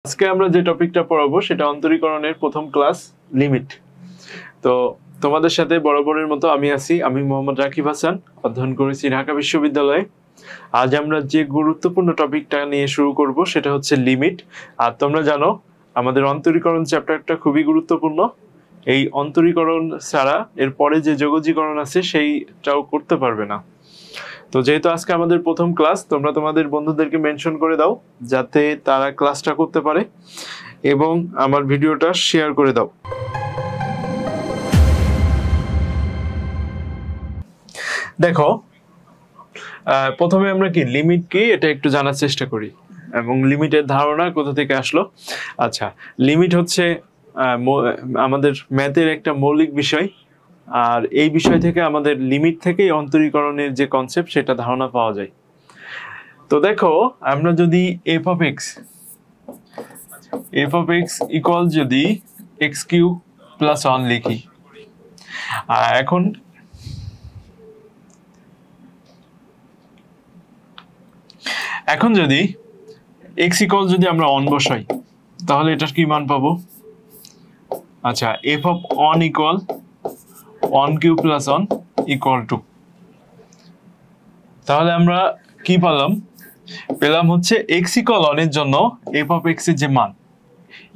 আজকে আমরা যে টপিকটা পড়াবো সেটা অন্তরীকরণের প্রথম ক্লাস লিমিট। তো তোমাদের সাথে বরাবরের মতো আমি আছি, আমি মোহাম্মদ রাকিব হাসান, অধ্যয়ন করেছি ঢাকা বিশ্ববিদ্যালয়ে। আজ আমরা যে গুরুত্বপূর্ণ টপিকটা নিয়ে শুরু করব সেটা হচ্ছে লিমিট। আর তোমরা জানো আমাদের অন্তরীকরণ চ্যাপ্টারটা খুবই গুরুত্বপূর্ণ। এই অন্তরীকরণ ছাড়া এর পরে যে যোগজীকরণ আছে সেইটাও করতে পারবে না। তো যেহেতু আজকে আমাদের প্রথম ক্লাস, তোমরা তোমাদের বন্ধুদেরকে মেনশন করে দাও যাতে তারা ক্লাসটা করতে পারে এবং আমার ভিডিওটা শেয়ার করে দাও। দেখো, প্রথমে আমরা কি লিমিট কি এটা একটু জানার চেষ্টা করি এবং লিমিটের ধারণা কোথা থেকে আসলো। আচ্ছা, লিমিট হচ্ছে আমাদের ম্যাথের একটা মৌলিক বিষয়, আর এই বিষয় থেকে আমাদের লিমিট থেকেই অন্তরীকরণের যে কনসেপ্ট সেটা ধারণা পাওয়া যায়। তো দেখো, আমরা যদি এফ অফ এক্স ইকুয়াল যদি এক্স কিউ প্লাস 1 লিখি, এখন যদি এক্স ইকুয়াল যদি আমরা 1 বসাই তাহলে এটার কি মান পাবো? আচ্ছা, F of 1 equal 1 cube plus 1 equal to, তাহলে আমরা কি পেলাম হচ্ছে এক্স ইকুয়াল 1 এর জন্য এফ অফ এক্স এর যে মান,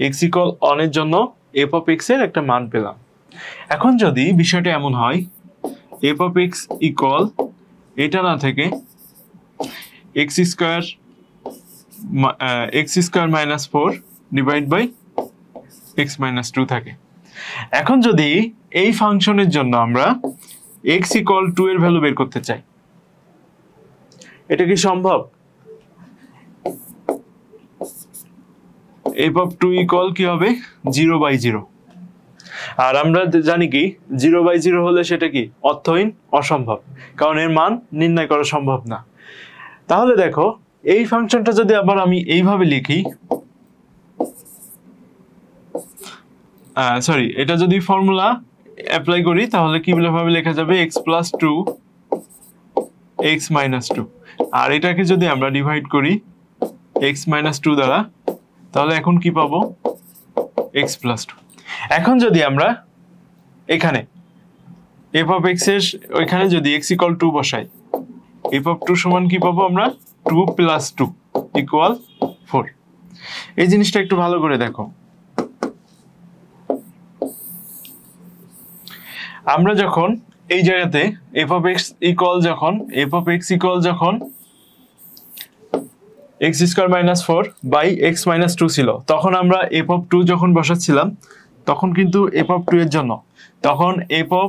এক্স ইকুয়াল 1 এর জন্য এফ অফ এক্স এর একটা মান পেলাম। এখন যদি বিষয়টা এমন হয় এফ অফ এক্স ইকুয়াল এটা না থেকে x square minus 4 divide by x minus 2 থাকে। এখন যদি এই ফাংশনের জন্য আমরা এক্স ইকুয়াল 2 এর ভ্যালু বের করতে চাই, এটা কি সম্ভব? এফ অফ 2 ইকুয়াল কি হবে? 0/0। আর আমরা জানি কি 0/0 হলে সেটা কি অর্থহীন, অসম্ভব, কারণ এর মান নির্ণয় করা সম্ভব না। তাহলে দেখো, এই ফাংশনটা যদি আবার আমি এইভাবে লিখি, এটা যদি ফর্মুলা অ্যাপ্লাই করি তাহলে কি ভাবে লেখা যাবে? x প্লাস 2 x মাইনাস 2, আর এটাকে যদি আমরা ডিভাইড করি x মাইনাস 2 দ্বারা, তাহলে এখন কি পাবো? x plus 2। এখন যদি আমরা এখানে f অফ x এর ওইখানে যদি x ইকুয়াল 2 বসাই, f অফ 2 সমান কি পাবো আমরা? 2 প্লাস 2 ইকুয়াল 4। এই জিনিসটা একটু ভালো করে দেখো। আমরা যখন এই জায়গাতে f অফ x ইকুয়াল যখন x square minus 4 by x minus 2 ছিল, তখন আমরা f অফ 2 যখন বসাচ্ছিলাম তখন কিন্তু f অফ 2 এর জন্য, তখন f অফ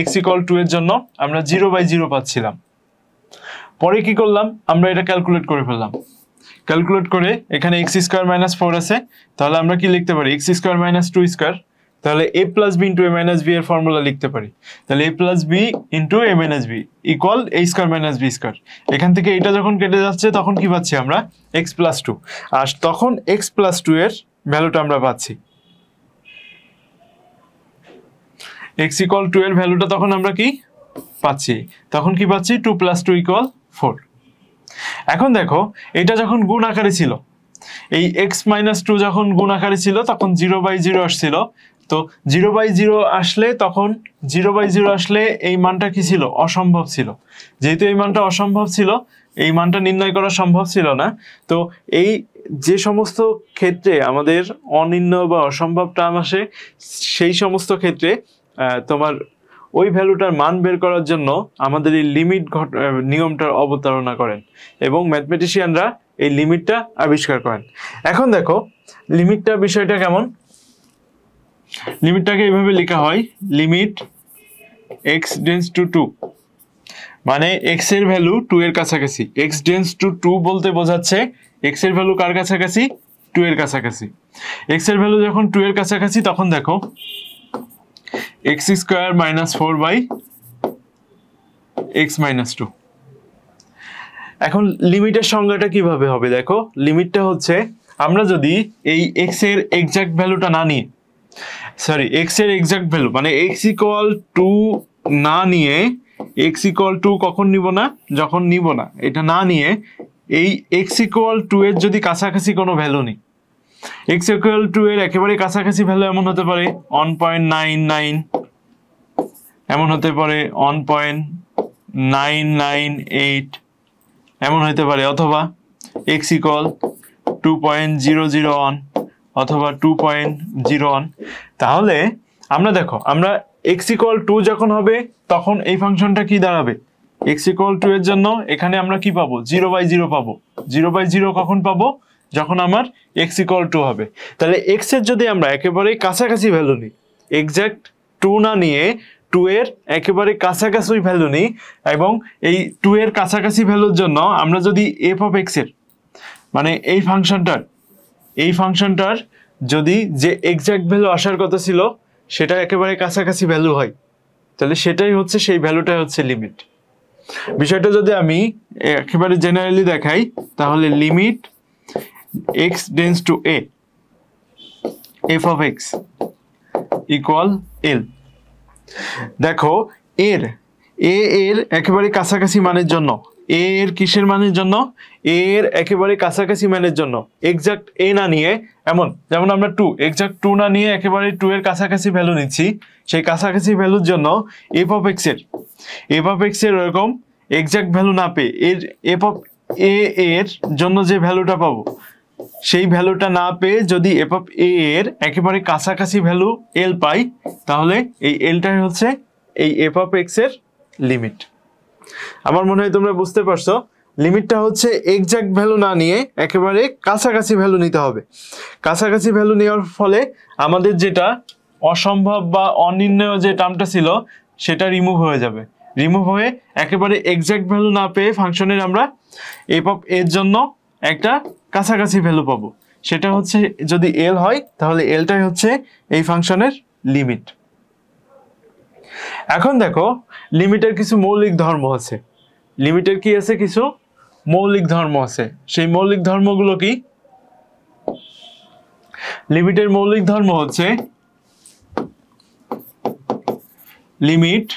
x ইকুয়াল 2 এর জন্য আমরা 0/0 পাচ্ছিলাম। পরে কি করলাম? আমরা এটা ক্যালকুলেট করে ফেললাম। ক্যালকুলেট করে এখানে x স্কয়ার মাইনাস 4 আছে, তাহলে আমরা কি লিখতে পারি? x স্কয়ার মাইনাস 2 স্কয়ার, তাহলে a plus b into a minus b এর ফর্মুলা লিখতে পারি। তাহলে a plus b into a minus b equal a square minus b square. এখান থেকে এটা যখন কেটে যাচ্ছে তখন কি পাচ্ছি আমরা? x প্লাস 2, আর তখন x প্লাস 2 এর ভ্যালুটা আমরা পাচ্ছি। x ইকুয়াল 2 এর ভ্যালুটা তখন আমরা কি পাচ্ছি? তখন কি পাচ্ছি? 2 প্লাস 2 ইকুয়াল 4। এখন দেখো, এটা যখন গুণ আকারে ছিল, এই x মাইনাস 2 যখন গুণ আকারে ছিল তখন 0/0 আসছিল। তো 0/0 আসলে তখন 0/0 আসলে এই মানটা কি ছিল? অসম্ভব ছিল। যেহেতু এই মানটা অসম্ভব ছিল, এই মানটা নির্ণয় করা সম্ভব ছিল না। তো এই যে সমস্ত ক্ষেত্রে আমাদের অনির্ণয় বা অসম্ভব টার্ম আসে, সেই সমস্ত ক্ষেত্রে তোমার ওই ভ্যালুটার মান বের করার জন্য আমাদের এই লিমিট নিয়মটার অবতারণা করেন এবং ম্যাথমেটিশিয়ানরা এই লিমিটটা আবিষ্কার করেন। এখন দেখো লিমিটটা বিষয়টা কেমন। লিমিটটাকে এইভাবে লেখা হয়, লিমিট x টেন্ডস টু 2, মানে x এর ভ্যালু 2 এর কাছাকাছি। x টেন্ডস টু 2 বলতে বোঝাচ্ছে x এর ভ্যালু কার কাছাকাছি? 2 এর কাছাকাছি। x এর ভ্যালু যখন 2 এর কাছাকাছি তখন দেখো x square minus 4 by x minus 2। এখন লিমিটের সংজ্ঞাটা কিভাবে হবে? দেখো, লিমিটটা হচ্ছে আমরা যদি এই x এর এক্সাক্ট ভ্যালুটা না নিয়ে, x এর এক্সাক্ট ভ্যালু মানে x ইকুয়াল 2 না নিয়ে, x ইকুয়াল 2 কখন নিব না? যখন নিব না, এটা না নিয়ে এই x ইকুয়াল 2 এর যদি কাছাকাছি কোনো ভ্যালু নেই, x ইকুয়াল টু এর একেবারে কাছাকাছি ভ্যালু এমন হতে পারে 1.99, এমন হতে পারে 1.998, এমন হতে পারে, অথবা x ইকুয়াল 2.001 অথবা 2.01। তাহলে আমরা দেখো, আমরা x ইকুয়াল 2 যখন হবে তখন এই ফাংশনটা কি দাঁড়াবে? x ইকুয়াল 2 এর জন্য এখানে আমরা কি পাবো? 0/0 পাবো। 0/0 কখন পাবো? যখন আমার x ইকুয়াল 2 হবে। তাহলে x এর যদি আমরা একেবারে কাছাকাছি ভ্যালু নিই, এক্সাক্ট 2 না নিয়ে 2 এর একেবারে কাছাকাছি ভ্যালু নিই, এবং এই 2 এর কাছাকাছি ভ্যালুর জন্য আমরা যদি f অফ x এর মানে এই ফাংশনটার যদি যে এক্সাক্ট ভ্যালু আসার কথা ছিল সেটা একেবারে কাছাকাছি ভ্যালু হয়, তাহলে সেটাই হচ্ছে, সেই ভ্যালুটাই হচ্ছে লিমিট। বিষয়টা যদি আমি একেবারে জেনারেলি দেখাই, তাহলে limit x tends to a f of x equal l। দেখো এর একেবারে কাছাকাছি মানের জন্য, এর কিসের মানের জন্য? এর একেবারে কাছাকাছি মানের জন্য এক্সাক্ট a না নিয়ে, যেমন আমরা 2 এক্সাক্ট 2 না নিয়ে একেবারে 2 এর কাছাকাছি ভ্যালু নিচ্ছি, সেই কাছাকাছি ভ্যালুর জন্য f of x এর এরকম এক্সাক্ট ভ্যালু না পেয়ে এর f of a এর জন্য যে ভ্যালুটা পাবো, সেই ভ্যালুটা না পেয়ে যদি f of a এর একেবারে কাছাকাছি ভ্যালু l পাই, তাহলে এই lটাই হচ্ছে এই f of x এর লিমিট। আমার মনে হয় তোমরা বুঝতে পারছো, লিমিটটা হচ্ছে এক্সাক্ট ভ্যালু না নিয়ে একেবারে কাছাকাছি ভ্যালু নিতে হবে। কাছাকাছি ভ্যালু নেওয়ার ফলে আমাদের যেটা অসম্ভব বা অনির্ণেয় যে টার্মটা ছিল সেটা রিমুভ হয়ে যাবে। রিমুভ হয়ে একেবারে এক্সাক্ট ভ্যালু না পেয়ে ফাংশনের আমরা f অফ এর জন্য একটা কাছাকাছি ভ্যালু পাবো, সেটা হচ্ছে যদি l হয় তাহলে lটাই হচ্ছে এই ফাংশনের লিমিট। এখন দেখো লিমিটের কিছু মৌলিক ধর্ম আছে। লিমিটের কি আছে? কিছু মৌলিক ধর্ম আছে। সেই মৌলিক ধর্মগুলো কি? লিমিটের মৌলিক ধর্ম হচ্ছে limit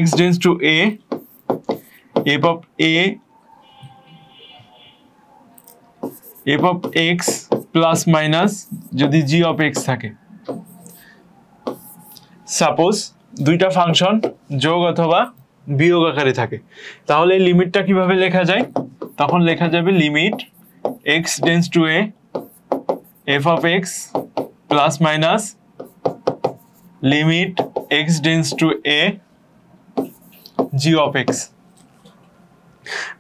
x tends to a f of x plus minus যদি g of x থাকে। সাপোজ দুইটা ফাংশন যোগ অথবা বিয়োগ আকারে থাকে, তাহলে এই লিমিটটা কিভাবে লেখা যায়? তখন লেখা যাবে limit x tends to a f of x plus minus limit x tends to a g of x।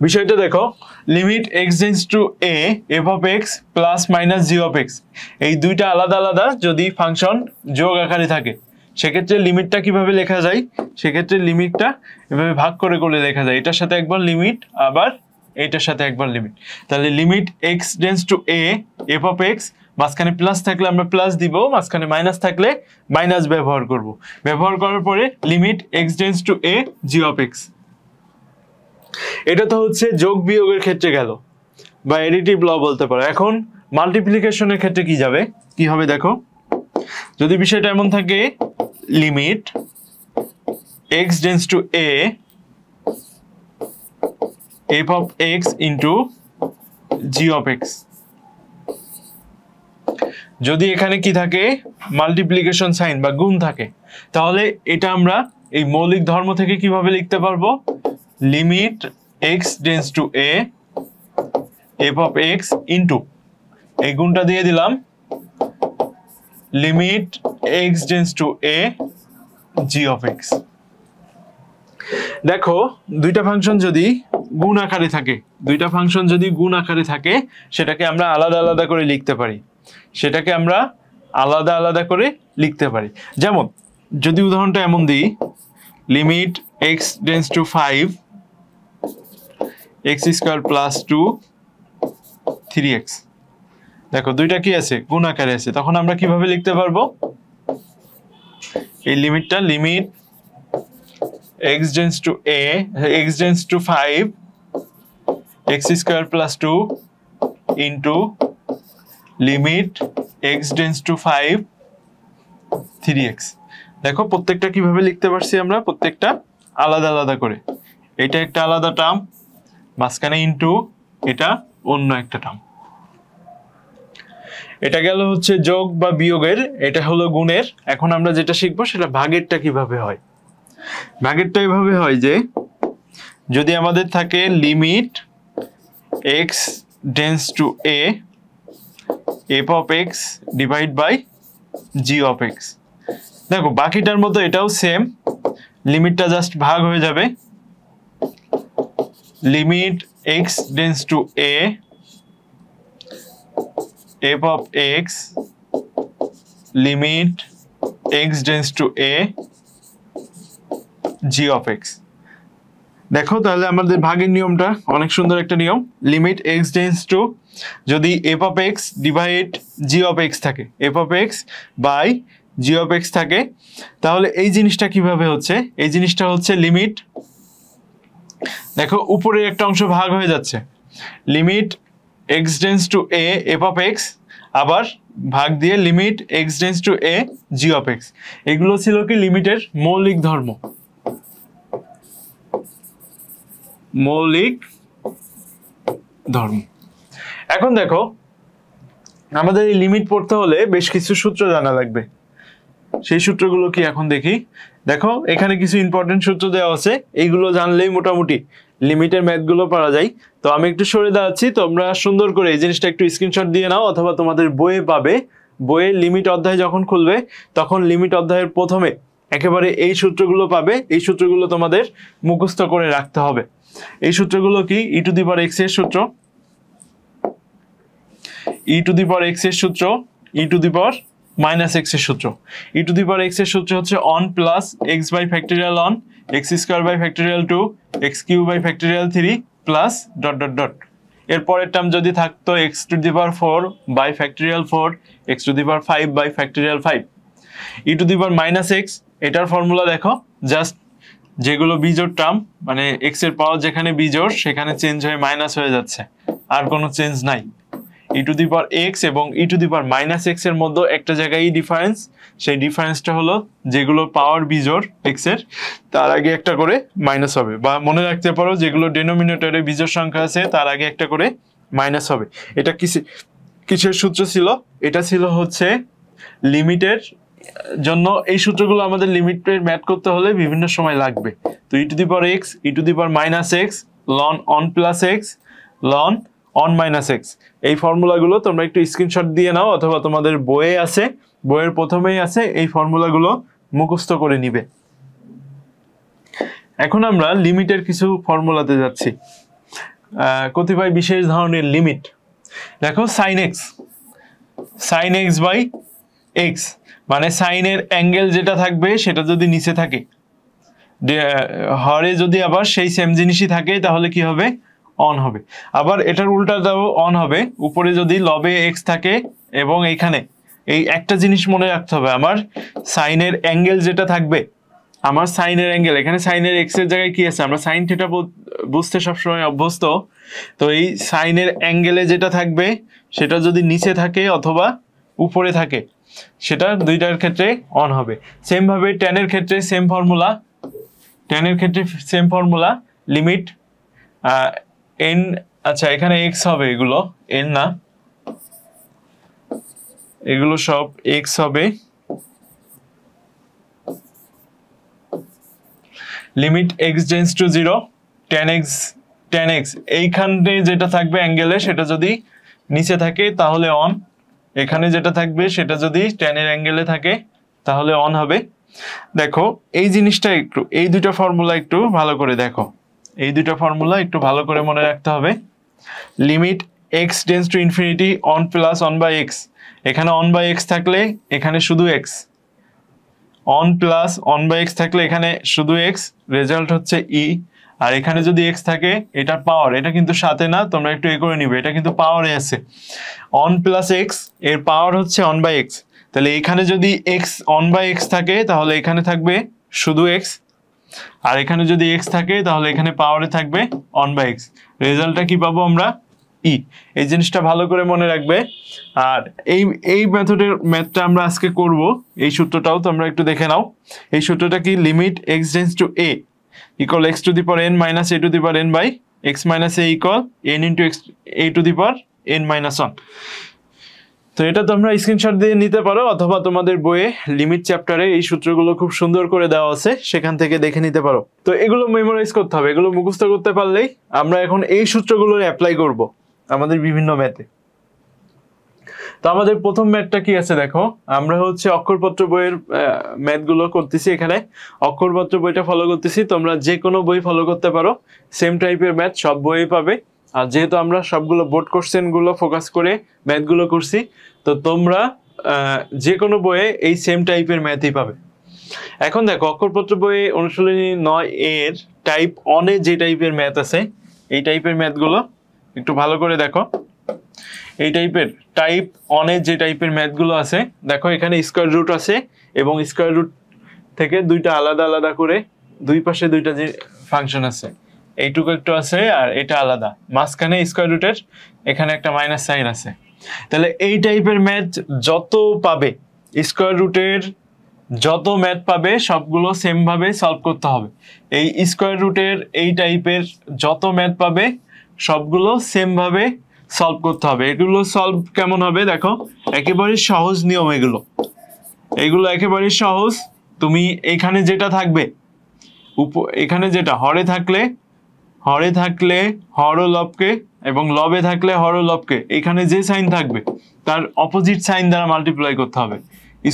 বিষয়টা দেখো, limit x tends to a f of x plus minus g of x, এই দুইটা আলাদা আলাদা যদি function যোগ আকারে থাকে, সেক্ষেত্রে লিমিটটা কিভাবে লেখা যায়? সেক্ষেত্রে লিমিটটা এভাবে ভাগ করে করে লেখা যায়, এটার সাথে একবার লিমিট, আবার এটার সাথে একবার লিমিট। তাহলে limit x tends to a f of x, মাঝখানে প্লাস থাকলে আমরা প্লাস দিব, মাঝখানে মাইনাস থাকলে মাইনাস ব্যবহার করব। ব্যবহার করার পরে limit x tends to a g of x। এটা তো হচ্ছে যোগ বিয়োগের ক্ষেত্রে গেল, বা এডিটিভ ল বলতে পারো। এখন মাল্টিপ্লিকেশনের ক্ষেত্রে কি যাবে, কি হবে দেখো, যদি বিষয়টা এমন থাকে limit x tends to a f of x into g of x, যদি এখানে কি থাকে মাল্টিপ্লিকেশন সাইন বা গুণ থাকে, তাহলে এটা আমরা এই মৌলিক ধর্ম থেকে কিভাবে লিখতে পারবো? Limit x tends to a f of x into এই গুণটা দিয়ে দিলাম limit x tends to a g of x। দেখো দুইটা ফাংশন যদি গুণ আকারে থাকে, সেটাকে আমরা আলাদা আলাদা করে লিখতে পারি। যেমন যদি উদাহরণটা এমন দিই, limit x tends to 5 x square plus 2 3x। দেখো দুইটা কি আছে? গুণ আকারে আছে। তখন আমরা কিভাবে লিখতে পারবো এই লিমিটটা? Limit x tends to 5 x square plus 2 into limit x tends to 5 3x। দেখো প্রত্যেকটা কিভাবে লিখতে পারছি আমরা, প্রত্যেকটা আলাদা আলাদা করে। এটা একটা আলাদা টার্ম, মাঝখানে ইন্টু এটা অন্য একটা টার্ম। এটা গেল হচ্ছে যোগ বা বিয়োগের, এটা হলো গুণের। এখন আমরা যেটা শিখবো সেটা ভাগেরটা কিভাবে হয়। ভাগেরটা এভাবে হয় যে যদি আমাদের থাকে limit x tends to a f of x divide by g of x। দেখো বাকিটার মতো এটাও সেম, লিমিটটা জাস্ট ভাগ হয়ে যাবে। Limit x tends to a f of x limit x tends to a g of x। দেখো তাহলে আমাদের ভাগের নিয়মটা অনেক সুন্দর একটা নিয়ম। লিমিট x টেন্ডস টু, যদি f of x divide g of x থাকে, f of x by g of x থাকে, তাহলে এই জিনিসটা কিভাবে হচ্ছে, এই জিনিসটা হচ্ছে লিমিট, দেখো উপরে একটা অংশ ভাগ হয়ে যাচ্ছে, limit x tends to a f of x, আবার ভাগ দিয়ে limit x tends to a g of x। এগুলো ছিল কি লিমিটের মৌলিক ধর্ম, মৌলিক ধর্ম। এখন দেখো আমাদের এই লিমিট পড়তে হলে বেশ কিছু সূত্র জানা লাগবে। সেই সূত্রগুলো কি এখন দেখি। দেখো এখানে কিছু ইম্পর্টেন্ট সূত্র দেওয়া আছে, এইগুলো জানলেই মোটামুটি লিমিটের ম্যাথগুলো পারা যায়। তো আমি একটু সরে দাঁড়াচ্ছি, তোমরা সুন্দর করে এই জিনিসটা একটু স্ক্রিনশট দিয়ে নাও, অথবা তোমাদের বইয়ে পাবে। বইয়ে লিমিট অধ্যায় যখন খুলবে তখন লিমিট অধ্যায়ের প্রথমে একেবারে এই সূত্রগুলো পাবে। এই সূত্রগুলো তোমাদের মুখস্থ করে রাখতে হবে। এই সূত্রগুলো কি, ই টু দি পাওয়ার এক্স এর সূত্র, e to the power x এর সূত্র, e to the power minus x এর সূত্র। E to the power x এর সূত্র হচ্ছে one plus x by factorial one x square by factorial 2 x cube by factorial 3 plus dot dot dot. এর পরের term যদি থাকতো x to the power 4 by factorial 4 x to the power 5 by factorial 5। E to the power minus x, এটার formula দেখো, just যেগুলো বিজোড় term, মানে x এর পাওয়ার যেখানে বিজোড় সেখানে চেঞ্জ হয়ে মাইনাস হয়ে যাচ্ছে, আর কোনো চেঞ্জ নাই। ই টু দি পাওয়ার এক্স এবং e to the power minus x এর মধ্যে একটা জায়গায় ডিফারেন্স, সেই ডিফারেন্সটা হলো যেগুলো পাওয়ার বিজোড় এক্স এর তার আগে একটা করে মাইনাস হবে, বা মনে রাখতে পারো যেগুলো ডেনোমিনেটরে বিজোড় সংখ্যা আছে তার আগে একটা করে মাইনাস হবে। এটা কিসের সূত্র ছিল, এটা ছিল হচ্ছে লিমিটের জন্য। এই সূত্রগুলো আমাদের লিমিটের ম্যাথ করতে হলে বিভিন্ন সময় লাগবে। তো e to the power x, e to the power minus x, ln one plus x, ln one minus x, এই ফর্মুলাগুলো তোমরা একটু স্ক্রিনশট দিয়ে নাও, অথবা তোমাদের বইয়ে আছে, বইয়ের প্রথমেই আছে, এই ফর্মুলাগুলো মুখস্থ করে নিবে। এখন আমরা লিমিটের কিছু ফর্মুলাতে যাচ্ছি। কতিপয় বিশেষ ধরনের লিমিট, দেখো sine x, sine x by x, মানে সাইনের অ্যাঙ্গেল যেটা থাকবে সেটা যদি নিচে থাকে, হরে যদি আবার সেই সেম জিনিসই থাকে তাহলে কি হবে, অন হবে। আবার এটার উল্টাটাও অন হবে, উপরে যদি লবে এক্স থাকে এবং এইখানে এই একটা জিনিস মনে রাখতে হবে, আমার সাইনের অ্যাঙ্গেল যেটা থাকবে, আমার সাইনের অ্যাঙ্গেল, এখানে সাইনের এক্স এর জায়গায় কি আছে, আমরা সাইন থিটা বুঝতে সবসময় অভ্যস্ত। তো এই সাইনের অ্যাঙ্গেলে যেটা থাকবে সেটা যদি নিচে থাকে অথবা উপরে থাকে, সেটা দুইটার ক্ষেত্রে অন হবে। সেম ভাবে ট্যানের ক্ষেত্রে সেম ফর্মুলা, ট্যানের ক্ষেত্রে সেম ফর্মুলা, লিমিট এন, আচ্ছা এখানে এক্স হবে, এগুলো এন না, এগুলো সব এক্স হবে। Limit x tends to 0 tan x, এইখানে যেটা থাকবে অ্যাঙ্গেলে সেটা যদি নিচে থাকে তাহলে অন, এখানে যেটা থাকবে সেটা যদি tan এর অ্যাঙ্গেলে থাকে তাহলে অন হবে। দেখো এই জিনিসটা একটু, এই দুটো ফর্মুলা একটু ভালো করে দেখো, এই দুটো ফর্মুলা একটু ভালো করে মনে রাখতে হবে। Limit x tends to infinity one plus one by x, এখানে অন বাই এক্স থাকলে এখানে শুধু x, one plus one by x থাকলে এখানে শুধু এক্স, রেজাল্ট হচ্ছে ই। আর এখানে যদি এক্স থাকে, এটার পাওয়ার, এটা কিন্তু সাথে না, তোমরা একটু এ করে নিবে, এটা কিন্তু পাওয়ারে আছে, অন প্লাস এক্স এর পাওয়ার হচ্ছে অন বাই এক্স। তাহলে এখানে যদি এক্স অন বাই এক্স থাকে তাহলে এখানে থাকবে শুধু এক্স, আর এখানে যদি এক্স থাকে তাহলে এখানে পাওয়ারে থাকবে অন বাই এক্স। রেজাল্টটা কি পাবো আমরা, ই। এই জিনিসটা ভালো করে মনে রাখবে। আর এই মেথডের ম্যাথটা আমরা আজকে করব, এই সূত্রটাও তোমরা একটু দেখে নাও। এই সূত্রটা কি, limit x tends to a equal x to the power n minus a to the power n by x minus a equal n into x a to the power n minus 1। তো এটা তোমরা screenshot দিয়ে নিতে পারো, অথবা তোমাদের বইয়ে limit চ্যাপ্টারে এই সূত্রগুলো খুব সুন্দর করে দেওয়া আছে, সেখান থেকে দেখে নিতে পারো। তো এগুলো মেমোরাইজ করতে হবে, এগুলো মুখস্থ করতে পারলেই আমরা এখন এই সূত্রগুলো অ্যাপ্লাই করব আমাদের বিভিন্ন ম্যাথে। তো আমাদের প্রথম ম্যাথটা কি আছে দেখো, আমরা হচ্ছে অক্ষরপত্র বইয়ের ম্যাথগুলো করতেছি। এখানে অক্ষরপত্র বইটা ফলো করতেছি, তোমরা যে কোনো বই ফলো করতে পারো, সেম টাইপের ম্যাথ সব বইয়ে পাবে। আর যেহেতু আমরা সবগুলো বোর্ড কোশ্চেনগুলো ফোকাস করে ম্যাথগুলো করছি, তো তোমরা যে কোনো বইয়ে এই সেম টাইপের ম্যাথই পাবে। এখন দেখো অক্ষরপত্র বইয়ে অনুশীলনী 9 এর টাইপ অনে যে টাইপের ম্যাথ আছে, এই টাইপের ম্যাথগুলো একটু ভালো করে দেখো। এই টাইপের টাইপ অনে যে টাইপের ম্যাথগুলো আছে, দেখো এখানে স্কয়ার রুট আছে এবং স্কয়ার রুট থেকে দুইটা আলাদা আলাদা করে দুই পাশে দুইটা যে ফাংশন আছে, এইটুকু একটু আছে আর এটা আলাদা, মাঝখানে স্কয়ার রুটের এখানে একটা মাইনাস সাইন আছে। তাহলে এই টাইপের ম্যাথ যত পাবে, স্কয়ার রুটের যত ম্যাথ পাবে সবগুলো সেম ভাবে সলভ করতে হবে। এই স্কয়ার রুটের এই টাইপের যত ম্যাথ পাবে সবগুলো সেম ভাবে সলভ করতে হবে। এগুলো সলভ কেমন হবে দেখো, একেবারে সহজ নিয়ম এগুলো একেবারে সহজ। তুমি এখানে যেটা থাকবে, এখানে যেটা হরে থাকলে হর ও লবকে, এবং লবে থাকলে হর ও লবকে, এখানে যে সাইন থাকবে তার অপোজিট সাইন দ্বারা মাল্টিপ্লাই করতে হবে।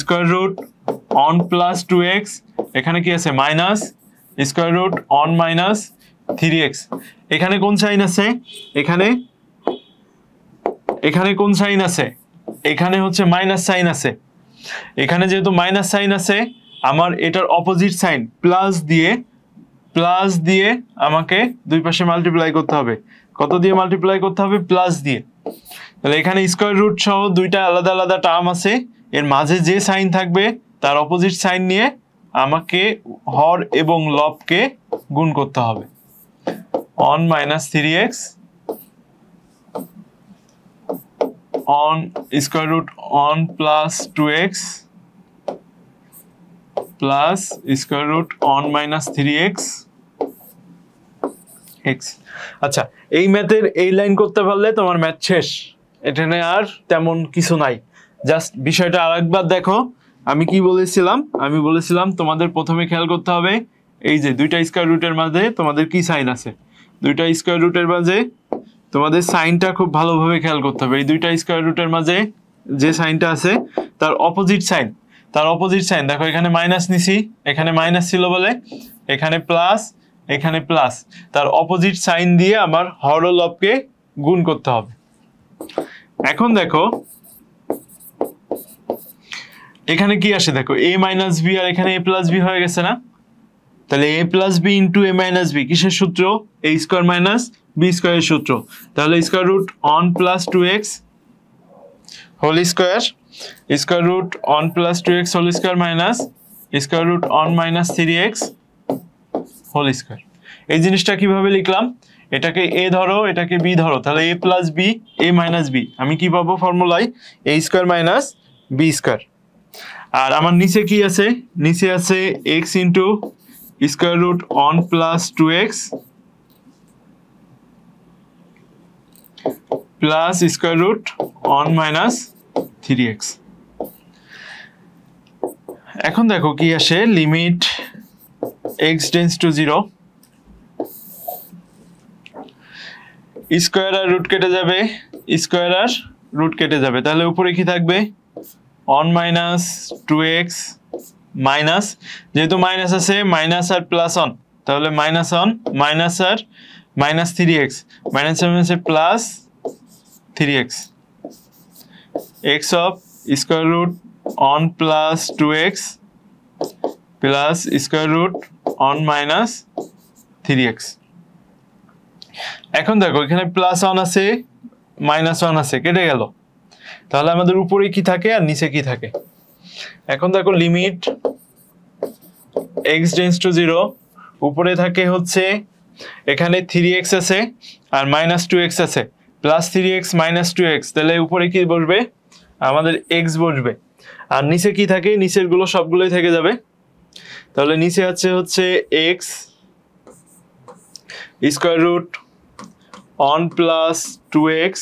Square root one plus 2x, এখানে কি আছে minus, square root one minus 3x, এখানে কোন সাইন আছে, এখানে কোন সাইন আছে, এখানে হচ্ছে মাইনাস সাইন আছে। এখানে যেহেতু মাইনাস সাইন আছে, আমার এটার অপোজিট সাইন প্লাস দিয়ে আমাকে দুই পাশে মাল্টিপ্লাই করতে হবে। কত দিয়ে মাল্টিপ্লাই করতে হবে? প্লাস দিয়ে। তাহলে এখানে স্কয়ার রুট সহ দুইটা আলাদা আলাদা টার্ম আছে, এর মাঝে যে সাইন থাকবে তার অপোজিট সাইন নিয়ে আমাকে হর এবং লবকে গুণ করতে হবে। One minus 3x on square root on plus 2x plus square root on minus 3x x। আচ্ছা, এই ম্যাথের এই লাইন করতে পারলে তোমার ম্যাথ শেষ, এখানে আর তেমন কিছু নাই। জাস্ট বিষয়টা আরেকবার দেখো, আমি কি বলেছিলাম, আমি বলেছিলাম তোমাদের প্রথমে খেয়াল করতে হবে এই যে দুইটা স্কয়ার রুটের মাঝে তোমাদের কি সাইন আছে, দুইটা স্কয়ার রুটের মাঝে তোমাদের সাইনটা খুব ভালোভাবে খেয়াল করতে হবে। এই দুইটা স্কয়ার রুটের মাঝে যে সাইনটা আছে তার অপোজিট সাইন দেখো, এখানে মাইনাস নিছি, এখানে মাইনাস ছিল বলে এখানে প্লাস, তার অপোজিট সাইন দিয়ে আমার হর ও লবকে গুণ করতে হবে। এখন দেখো এখানে কি আসে দেখো, a মাইনাস বি আর এখানে a প্লাস বি হয়ে গেছে না? তাহলে a plus B into a minus B কিসের সূত্র? a স্কয়ার মাইনাস বি স্কয়ারের সূত্র। তাহলে square root one plus 2x whole square, square root one plus 2x whole square minus square root one minus 3x whole square. এই জিনিসটা কিভাবে লিখলাম? এটাকে a ধরো, এটাকে b ধরো, তাহলে a plus B a minus B, আমি কি পাবো ফর্মুলায়? a square minus B square. আর আমার নিচে কি আছে? নিচে আছে x into square root one plus 2x plus square root one minus 3x। এখন দেখো কি আসে, limit x tends to 0, square আর রুট কেটে যাবে, স্কয়ার আর রুট কেটে যাবে, তাহলে উপরে কি থাকবে? অন মাইনাস 2x মাইনাস, যেহেতু মাইনাস আছে মাইনাস আর প্লাস অন, তাহলে মাইনাস অন মাইনাস আর মাইনাস 3x, মাইনাস মাইনাসে plus 3x, x of square root one plus 2x plus square root one minus 3x। এখন দেখো এখানে প্লাস অন আছে মাইনাস অন আছে, কেটে গেল, তাহলে আমাদের উপরে কি থাকে আর নিচে কি থাকে? এখন দেখো লিমিট x টেন্ডস টু 0, উপরে থাকে হচ্ছে এখানে 3x আছে আর মাইনাস 2x আছে, প্লাস 3x মাইনাস 2x, তাহলে উপরে কি বসবে? আমাদের x বসবে। আর নিচে কি থাকে? নিচের গুলো সবগুলোই থেকে যাবে, তাহলে নিচে আছে হচ্ছে x square root one plus 2x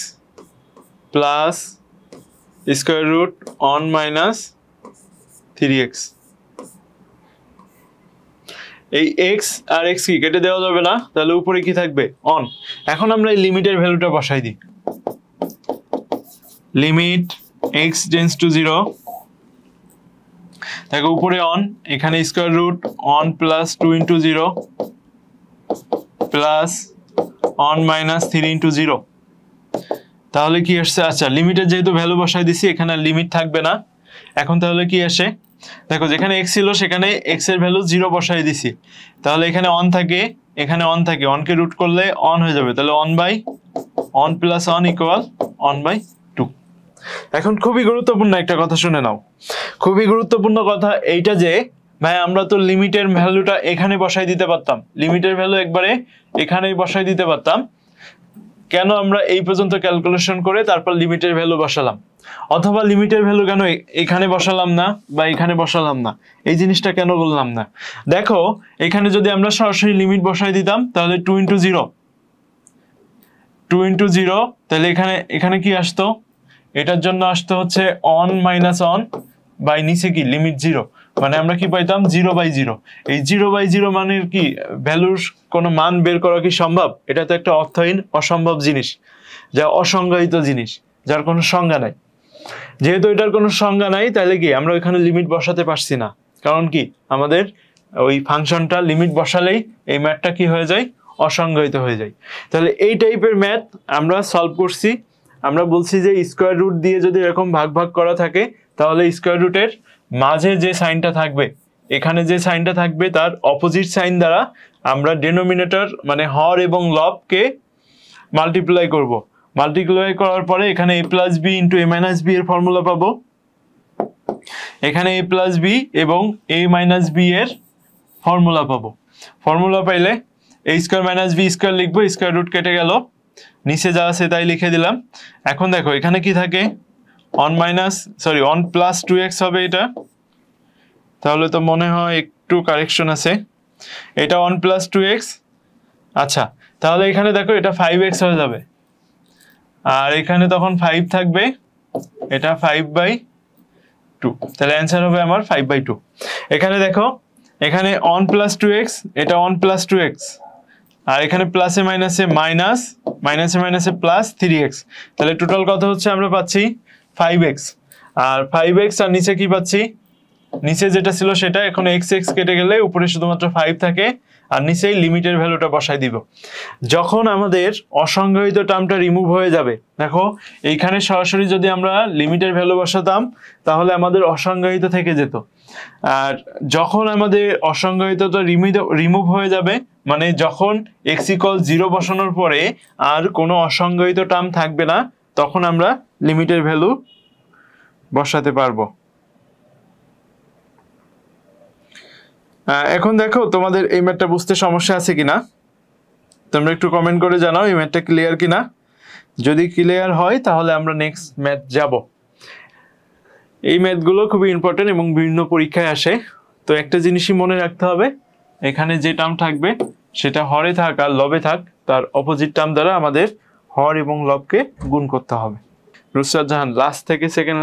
plus square root one minus 3x। এই x আর x কি কেটে দেওয়া যাবে না, তাহলে উপরে কি থাকবে অন। এখন আমরা এই লিমিটের ভ্যালুটা বসাই দিই, লিমিট x টেন্ডস টু 0, দেখো উপরে অন, এখানে square root one plus 2 into 0 plus one minus 3 into 0। তাহলে কি আসছে, আচ্ছা লিমিটের যেহেতু ভ্যালু বসাই দিছি এখানে লিমিট থাকবে না। এখন তাহলে কি আসে, দেখো যেখানে x ছিল সেখানে x এর ভ্যালু 0 বসাই দিছি, তাহলে এখানে অন থাকে, এখানে অন থাকে, অনকে রুট করলে অন হয়ে যাবে, তাহলে one by one plus one equal one by 2। এখন খুবই গুরুত্বপূর্ণ একটা কথা শুনে নাও, খুবই গুরুত্বপূর্ণ কথা এইটা যে ভাই আমরা তো লিমিটের ভ্যালুটা এখানে বসাই দিতে পারতাম, লিমিটের ভ্যালু একবারে এখানেই বসাই দিতে পারতাম, কেন আমরা এই পর্যন্ত ক্যালকুলেশন করে তারপর লিমিটের ভ্যালু বসালাম, অথবা লিমিটের ভ্যালু কেন এখানে বসালাম না বা এখানে বসালাম না, এই জিনিসটা কেন বললাম না। দেখো এখানে যদি আমরা সরাসরি লিমিট বসাই দিতাম তাহলে 2 ইন্টু 0, তাহলে এখানে কি আসতো, এটার জন্য আসতো হচ্ছে অন মাইনাস অন বাই নিচে কি লিমিট 0, মানে আমরা কি পাইতাম 0/0। এই 0/0 মানের কি ভ্যালুর কোনো মান বের করা কি সম্ভব? এটা তো একটা অর্থহীন অসম্ভব জিনিস, যা অসংজ্ঞায়িত জিনিস, যার কোনো সংজ্ঞা নাই। যেহেতু এটার কোনো সংজ্ঞা নাই তাহলে কি আমরা এখানে লিমিট বসাতে পারছি না, কারণ কি আমাদের ওই ফাংশনটা লিমিট বসালেই এই ম্যাথটা কি হয়ে যায়, অসংজ্ঞায়িত হয়ে যায়। তাহলে এই টাইপের ম্যাথ আমরা সলভ করছি, আমরা বলছি যে স্কোয়ার রুট দিয়ে যদি এরকম ভাগ ভাগ করা থাকে তাহলে স্কোয়ার রুটের মাঝে যে সাইনটা থাকবে, এখানে যে সাইনটা থাকবে তার অপোজিট সাইন দ্বারা আমরা ডেনোমিনেটর মানে হর এবং লবকে মাল্টিপ্লাই করব। মাল্টিপ্লাই করার পরে এখানে a plus B into a minus B এর ফর্মুলা পাবো, এখানে a প্লাস বি এবং a মাইনাস বি এর ফর্মুলা পাবো। ফর্মুলা পাইলে a square minus B square লিখবো, স্কোয়ার রুট কেটে গেল, নিচে যা আছে তাই লিখে দিলাম। এখন দেখো এখানে কি থাকে, অন প্লাস 2x হবে এটা, তাহলে তো মনে হয় একটু কারেকশন আছে, এটা 1 প্লাস 2x। আচ্ছা তাহলে এখানে দেখো এটা 5x হয়ে যাবে, আর এখানে তখন 5 থাকবে, এটা 5/2, তাহলে অ্যান্সার হবে আমার 5/2। এখানে দেখো এখানে 1 প্লাস 2x, এটা 1 প্লাস 2x, আর এখানে প্লাসে মাইনাসে মাইনাস, মাইনাসে মাইনাসে প্লাস 3x, তাহলে টোটাল কত হচ্ছে আমরা পাচ্ছি 5x, আর 5x আর নিচে কি পাচ্ছি, নিচে যেটা ছিল সেটা, এখন x কেটে গেলে উপরে শুধুমাত্র 5 থাকে, আর নিচেই লিমিটের ভ্যালুটা বসাই দিব। যখন আমাদের অসংজ্ঞায়িত টার্মটা রিমুভ হয়ে যাবে, দেখো এইখানে সরাসরি যদি আমরা লিমিটের ভ্যালু বসাতাম তাহলে আমাদের অসংজ্ঞায়িত থেকে যেত, আর যখন আমাদের অসংজ্ঞায়িতটা রিমুভ হয়ে যাবে, মানে যখন x = 0 বসানোর পরে আর কোনো অসংজ্ঞায়িত টার্ম থাকবে না, তখন আমরা লিমিটের ভ্যালু বসাতে পারবো। এখন দেখো তোমাদের এই ম্যাথটা বুঝতে সমস্যা আছে কিনা, তোমরা একটু কমেন্ট করে জানাও এই ম্যাথটা ক্লিয়ার কিনা। যদি ক্লিয়ার হয় তাহলে আমরা নেক্সট ম্যাথ যাব। এই ম্যাথগুলো খুবই ইম্পর্টেন্ট এবং বিভিন্ন পরীক্ষায় আসে। তো একটা জিনিসই মনে রাখতে হবে, এখানে যে টার্ম থাকবে সেটা হরে থাক আর লবে থাক, তার অপোজিট টার্ম দ্বারা আমাদের হর এবং লবকে গুণ করতে হবে। রুসরাত জাহান, লাস্ট থেকে সেকেন্ড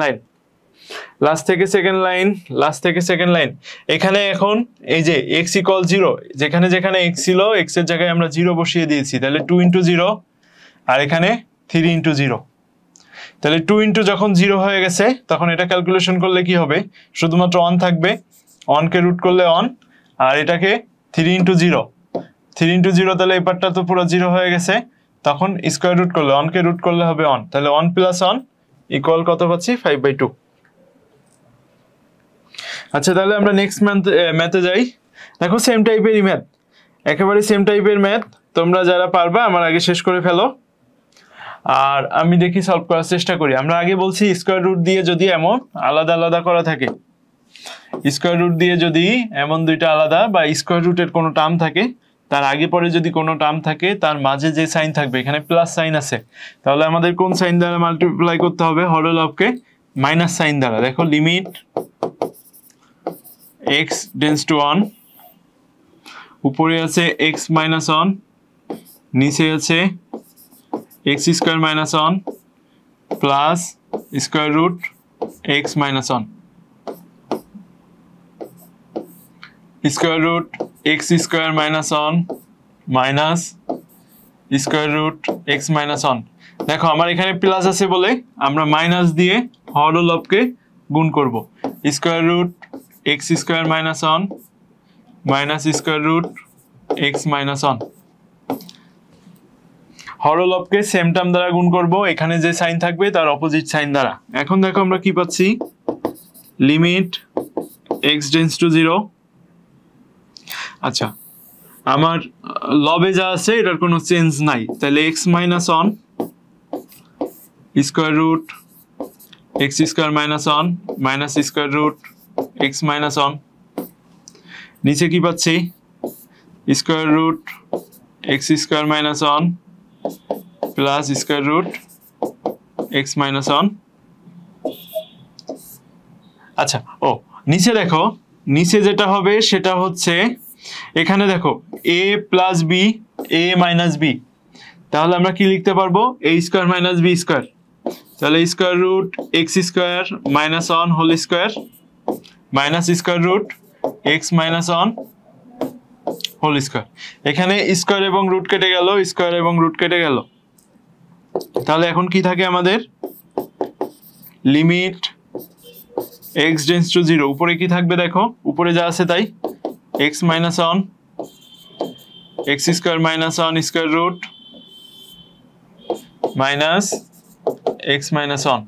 লাইন। এখানে এখন এই যে x = 0, যেখানে যেখানে x ছিল x এর জায়গায় আমরা 0 বসিয়ে দিয়েছি, তাহলে 2 ইন্টু 0, আর এখানে 3 ইন্টু 0, তাহলে 2 ইন্টু যখন 0 হয়ে গেছে তখন এটা ক্যালকুলেশন করলে কি হবে, শুধুমাত্র অন থাকবে, অনকে রুট করলে অন, আর এটাকে 3 ইন্টু 0, তাহলে এই পার্টটা তো পুরো 0 হয়ে গেছে, তখন স্কোয়ার রুট করলে, অনকে রুট করলে হবে অন, তাহলে 1 প্লাস 1 ইকুয়াল কত পাচ্ছি 5/2। আচ্ছা তাহলে আমরা নেক্সট ম্যাথে যাই। দেখো সেম টাইপেরই ম্যাথ, একেবারে সেম টাইপের ম্যাথ, তোমরা যারা পারবা আমার আগে শেষ করে ফেলো, আর আমি দেখি সলভ করার চেষ্টা করি। আমরা আগে বলছি স্কোয়ার রুট দিয়ে যদি এমন আলাদা আলাদা করা থাকে, স্কোয়ার রুট দিয়ে যদি এমন দুইটা আলাদা বা স্কোয়ার রুটের কোনো টার্ম থাকে, তার আগে পরে যদি কোনো টার্ম থাকে তার মাঝে যে সাইন থাকবে, এখানে প্লাস সাইন আছে, তাহলে আমাদের কোন সাইন দ্বারা মাল্টিপ্লাই করতে হবে, হরের লবকে মাইনাস সাইন দ্বারা। দেখো লিমিট x টেন্ডস টু 1, উপরে আছে x মাইনাস 1, নিচে আছে x² - 1 plus square root x minus one, square root x square minus one minus square root x minus one. দেখো আমার এখানে প্লাস আছে বলে আমরা মাইনাস দিয়ে হর ও লবকে গুণ করব। Square root x square minus one minus square root x minus one. হর ও লবকে সেম টার্ম দ্বারা গুণ করব, এখানে যে সাইন থাকবে তার অপোজিট সাইন দ্বারা। এখন দেখো আমরা কি পাচ্ছি, লিমিট এক্স টেন্ডস টু 0। আচ্ছা আমার লবে যা আছে এটার কোনো চেঞ্জ নাই, তাহলে x minus one square root x square minus one minus square root x minus one. নিচে কি পাচ্ছি, square root x square minus one plus square root x minus one. আচ্ছা ও নিচে দেখো, নিচে যেটা হবে সেটা হচ্ছে এখানে দেখো A plus B A minus B, তাহলে আমরা কি লিখতে পারবো, A square minus B square. তাহলে square root x square minus one whole square minus square root x minus one whole square. এখানে স্কোয়ার এবং রুট কেটে গেল, স্কোয়ার এবং রুট কেটে গেল, তাহলে এখন কি থাকে আমাদের, লিমিট এক্স টেন্ডস টু 0। উপরে কি থাকবে দেখো, উপরে যা আছে তাই, x minus one x square minus one square root minus x minus one.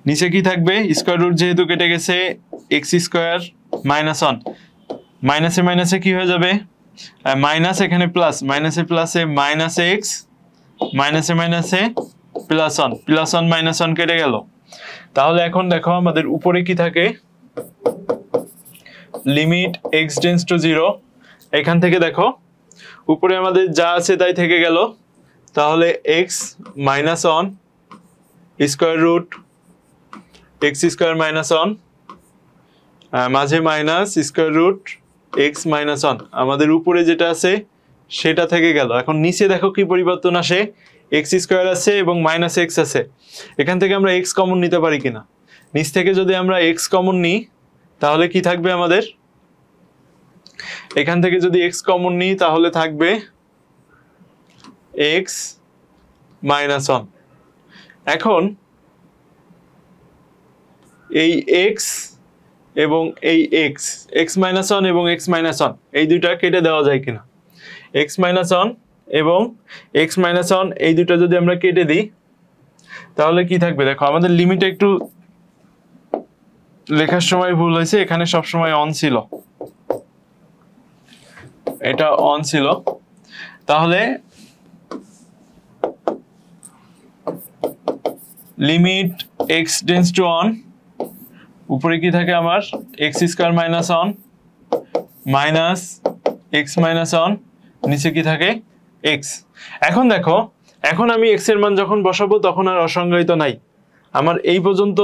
নিচে কি থাকবে, স্কোয়ার রুট যেহেতু কেটে গেছে, এক্স স্কোয়ার মাইনাস ওয়ান, মাইনাসে মাইনাসে কি হয়ে যাবে, মাইনাস এখানে প্লাস, মাইনাসে প্লাসে মাইনাস এক্স মাইনাসে মাইনাসে plus one, plus one minus one কেটে গেল। তাহলে এখন দেখো আমাদের উপরে কি থাকে, লিমিট এক্স টেন্ডস টু 0। এখান থেকে দেখো উপরে আমাদের যা আছে তাই থেকে গেল, তাহলে x minus one square root x square minus one মাঝে minus square root x minus one. আমাদের উপরে যেটা আছে সেটা থেকে গেল। এখন নিচে দেখো কি পরিবর্তন আসে, এক্স স্কোয়ার আছে এবং মাইনাস এক্স আছে, এখান থেকে আমরা এক্স কমন নিতে পারি কিনা। নিচ থেকে যদি আমরা এক্স কমন নিই তাহলে কি থাকবে আমাদের, এখান থেকে যদি এক্স কমন নিই তাহলে থাকবে এক্স মাইনাস ওয়ান। এখন এই এক্স এবং এই এক্স, এক্স মাইনাস ওয়ান এবং এক্স মাইনাস ওয়ান এই দুইটা কেটে দেওয়া যায় কিনা, এক্স মাইনাস ওয়ান এবং এক্স মাইনাস ওয়ান এই দুটো যদি আমরা কেটে দিই তাহলে কি থাকবে, দেখো আমাদের লিমিটে একটু লেখার সময় ভুল হয়েছে, এখানে সবসময় অন ছিল, এটা অন ছিল। তাহলে limit x tends two on, উপরে কি থাকে আমার, x square minus one minus x minus one, নিচে কি থাকে এক্স। এখন দেখো, এখন আমি এক্স এর মান যখন বসাবো তখন আর অসংজ্ঞায়িত নাই, আমার এই পর্যন্ত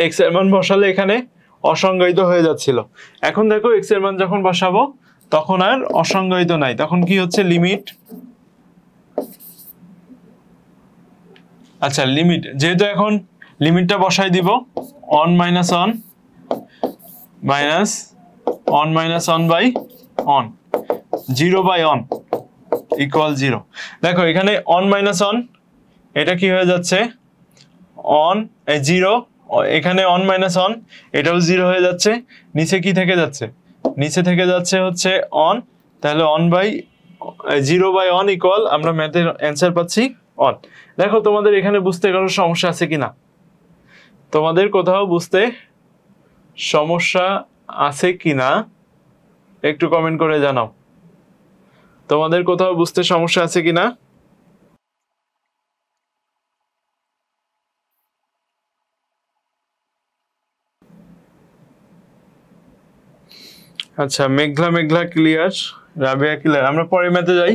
এক্স এর মান বসালে এখানে অসংজ্ঞায়িত হয়ে যাচ্ছিল। এখন দেখো এক্স এর মান যখন বসাবো তখন আর অসংজ্ঞায়িত নাই, তখন কি হচ্ছে, লিমিট, আচ্ছা লিমিট যেহেতু এখন লিমিটটা বসাই দিব, one minus one minus one minus one by one, 0 by one equal 0। দেখো এখানে অন মাইনাস অন এটা কি হয়ে যাচ্ছে, অন 0, এখানে অন মাইনাস অন এটাও 0 হয়ে যাচ্ছে, নিচে কি থেকে যাচ্ছে, নিচে থেকে যাচ্ছে হচ্ছে অন, তাহলে one by 0 by one equal, আমরা ম্যাথের অ্যান্সার পাচ্ছি অন। দেখো তোমাদের এখানে বুঝতে কারো সমস্যা আছে কিনা, তোমাদের কোথাও বুঝতে সমস্যা আছে কিনা একটু কমেন্ট করে জানাও, তোমাদের কোথাও বুঝতে সমস্যা আছে কিনা। আচ্ছা মেঘলা মেঘলা ক্লিয়ার, রাবিয়া ক্লিয়ার। আমরা পরের ম্যাথে যাই,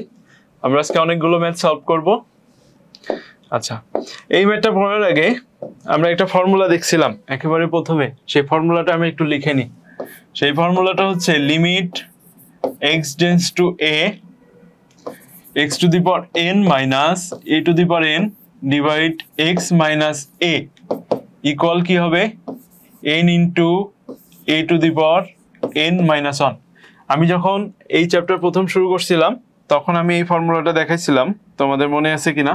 আমরা আজকে অনেকগুলো ম্যাথ সলভ করব। আচ্ছা এই ম্যাথটা পড়ার আগে আমরা একটা ফর্মুলা দেখছিলাম একেবারে প্রথমে, সেই ফর্মুলাটা আমি একটু লিখে নিই। সেই ফর্মুলাটা হচ্ছে limit x tends two A x to the power n minus A two the power n divide x minus A equal কি হবে n into a to the power n minus 1। আমি যখন এই চ্যাপ্টার প্রথম শুরু করছিলাম তখন আমি এই ফর্মুলাটা দেখাইছিলাম, তোমাদের মনে আছে কিনা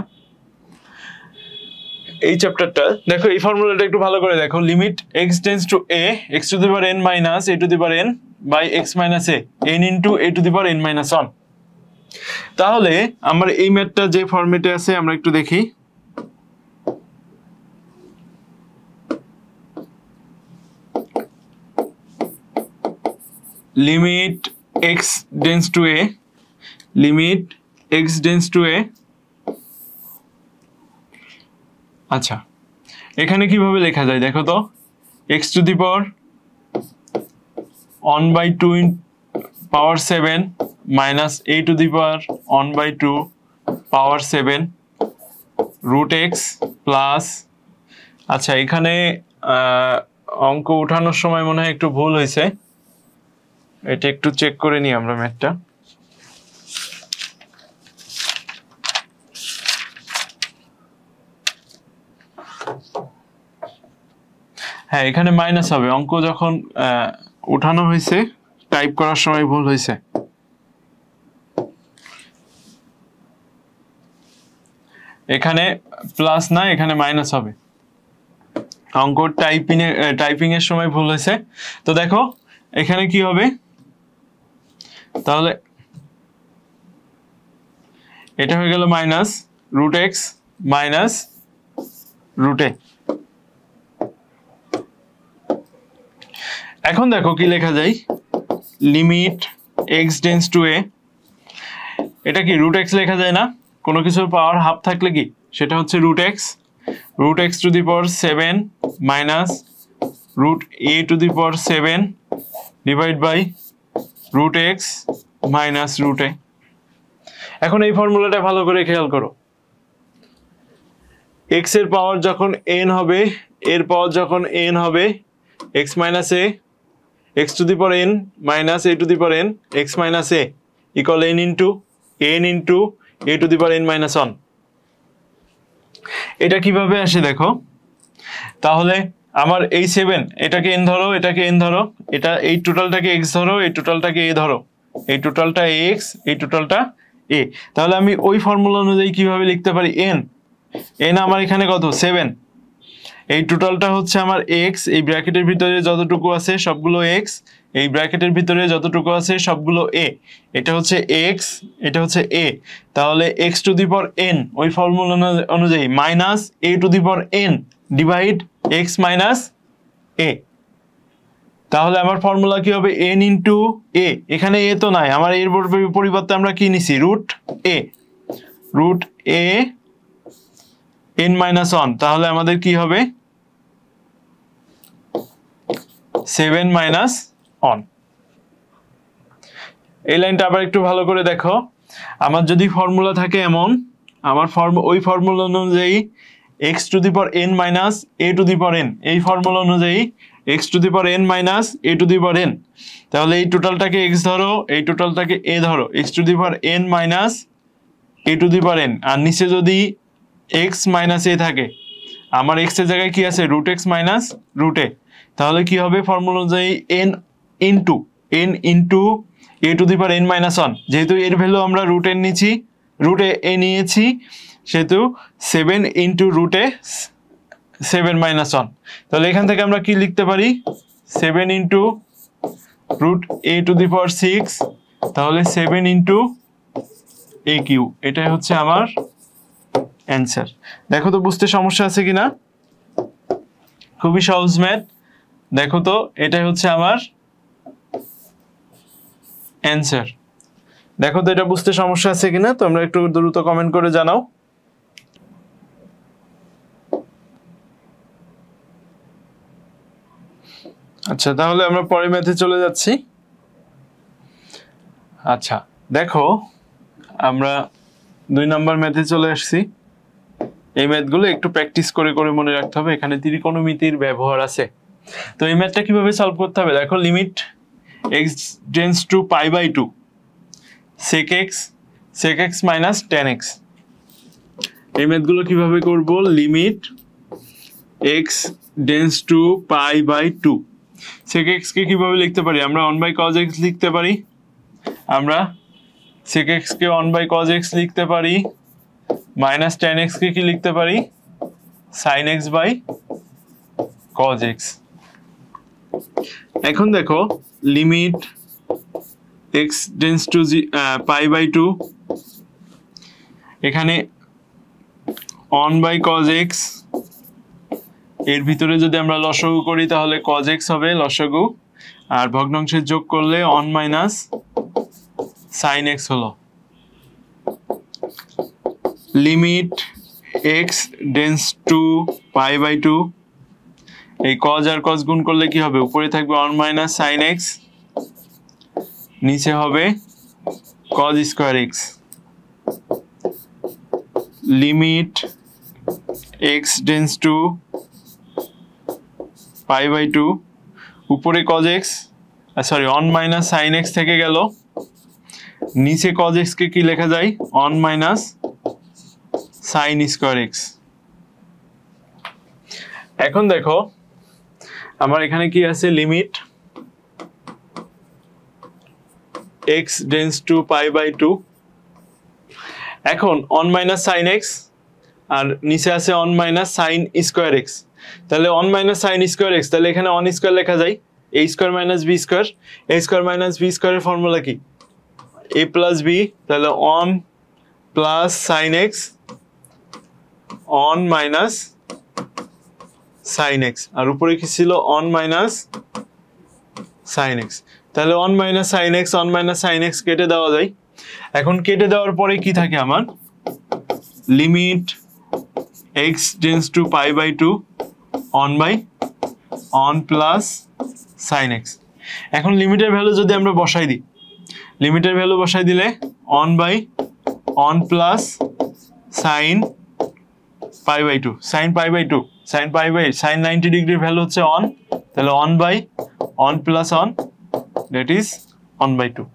এই চ্যাপ্টারটা। দেখো এই ফর্মুলাটা একটু ভালো করে দেখো, limit x tends to a x to the power n minus a to the power n by x minus a n into a to the power n minus 1। তাহলে আমার এই ম্যাথটা যে ফরম্যাটে আছে আমরা একটু দেখি। Limit x tends to a, limit x tends to a। আচ্ছা এখানে কিভাবে লেখা যায় দেখো তো, x to the power 1/2 power 7 minus a to the power 1/2 power 7 root x plus, আচ্ছা এখানে অঙ্ক উঠানোর সময় মনে হয় একটু ভুল হয়েছে, এটা একটু চেক করে নিই আমরা ম্যাথটা। হ্যাঁ এখানে মাইনাস হবে, অঙ্ক যখন উঠানো হয়েছে টাইপ করার সময় ভুল হয়েছে। এখানে প্লাস না, এখানে মাইনাস হবে, অঙ্ক টাইপিং এর সময় ভুল হয়েছে। তো দেখো এখানে কি হবে, তাহলে এটা হয়ে গেল minus root x minus root A. এখন দেখো কি লেখা যায়, limit x tends to a, এটা কি রুট এক্স লেখা যায় না, কোনো কিছুর পাওয়ার হাফ থাকলে কি সেটা হচ্ছে root x to the power 7 minus root a to the power 7 divide by root x minus root A. এখন এই ফর্মুলাটা ভালো করে খেয়াল করো, x এর পাওয়ার যখন n হবে, এর পাওয়ার যখন n হবে x minus a, x to the power n minus a to the power n x minus a equal n into a to the power n minus 1। এটা কিভাবে আসে দেখো, তাহলে আমার এই 7 এটাকে n ধরো, এটাকে n ধরো, এটা এই টোটালটাকে x ধরো, এই টোটালটাকে a ধরো, এই টোটালটা x, এই টোটালটা a। তাহলে আমি ওই ফর্মুলা অনুযায়ী কিভাবে লিখতে পারি, n আমার এখানে কত 7, এই টোটালটা হচ্ছে আমার x, এই ব্র্যাকেটের ভিতরে যতটুকু আছে সবগুলো x, এই ব্র্যাকেটের ভিতরে যতটুকু আছে সবগুলো a, এটা হচ্ছে x, এটা হচ্ছে a। তাহলে x to the power n ওই ফর্মুলা অনুযায়ী minus a to the power n divide x minus a। তাহলে আমার ফর্মুলা কি হবে, n ইন্টু a, এখানে a তো নাই, আমার এর পরিবর্তে আমরা কি নিছি রুট a n মাইনাস 1। তাহলে আমাদের কি হবে 7 মাইনাস 1। এই লাইনটা আবার একটু ভালো করে দেখো, আমার যদি ফর্মুলা থাকে এমন, আমার ওই ফর্মুলা অনুযায়ী x to the power n minus a to the power n, এই ফর্মুলা অনুযায়ী x to the power n minus a to the power n। তাহলে এই টোটালটাকে x ধরো, এই টোটালটাকে a ধরো, x to the power n minus a to the power n, আর নিচে যদি x minus a থাকে, আমার x এর জায়গায় কি আছে রুট এক্স মাইনাস রুট এ। তাহলে কি হবে ফর্মুলা অনুযায়ী n into a to the power n minus 1, যেহেতু এর ভ্যালু আমরা রুট n নিয়েছি, রুট এ নিয়েছি, সেহেতু 7 ইন্টু রুট এ 7 মাইনাস 1। তাহলে এখান থেকে আমরা কি লিখতে পারি 7 into root a to the power 6, তাহলে 7 ইন্টু a কিউ, এটাই হচ্ছে আমার অ্যান্সার। দেখো তো বুঝতে সমস্যা আছে কিনা, খুবই সহজ ম্যাথ। দেখো তো এটাই হচ্ছে আমার অ্যান্সার। দেখো তো এটা বুঝতে সমস্যা আছে কিনা, তোমরা একটু দ্রুত কমেন্ট করে জানাও। আচ্ছা তাহলে আমরা পরের ম্যাথে চলে যাচ্ছি। আচ্ছা দেখো আমরা 2 নম্বর ম্যাথে চলে আসছি। এই ম্যাথগুলো একটু প্র্যাকটিস করে করে মনে রাখতে হবে, এখানে ত্রিকোণমিতির ব্যবহার আছে। তো এই ম্যাথটা কিভাবে সলভ করতে হবে দেখো, limit x tends to π/2 sec x minus tan x। এই ম্যাথগুলো কিভাবে করব, limit x tends to pi by 2 sec x কে কিভাবে লিখতে পারি আমরা 1 বাই cos x লিখতে পারি আমরা sec x কে 1 বাই cos x লিখতে পারি মাইনাস tan x কে কি লিখতে পারি sin x by cos x এখন দেখো limit x tends to pi by 2 এখানে 1 বাই cos x এর ভিতরে যদি আমরা লসাগু করি তাহলে cos x হবে লসাগু আর ভগ্নাংশের যোগ করলে 1 মাইনাস sin x হলো limit x tends to pi by 2 এই cos আর cos গুণ করলে কি হবে উপরে থাকবে 1 মাইনাস sin x নিচে হবে cos square x limit x tends to pi by 2 উপরে cos x sorry 1 minus sin x থেকে গেল নিচে cos x কে কি লেখা যায় 1 মাইনাস sin স্কয়ার x এখন দেখো আমার এখানে কি আছে limit x tends to pi by 2 এখন 1 মাইনাস sin x আর নিচে আছে 1 মাইনাস sin স্কয়ার x তাহলে 1 মাইনাস sin স্কয়ার x তাহলে এখানে 1 স্কয়ার লেখা যায় a square minus b square a square minus b স্কয়ারের ফর্মুলা কি a প্লাস b তাহলে 1 plus sin x 1 minus sin x আর উপরে কি ছিল 1 মাইনাস sin x তাহলে 1 minus sin x 1 minus sin x কেটে দেওয়া যায় এখন কেটে দেওয়ার পরে কি থাকে আমার limit x tends to pi by 2 1 by 1 plus sin x এখন লিমিটের ভ্যালু যদি আমরা বসাই দিই লিমিটের ভ্যালু বসাই দিলে 1 বাই 1 প্লাস sin পাই বাই 2 sin পাই বাই 2 sin পাই বাই sin 90 ডিগ্রির ভ্যালু হচ্ছে 1 তাহলে 1 by 1 plus 1 that is 1 by 2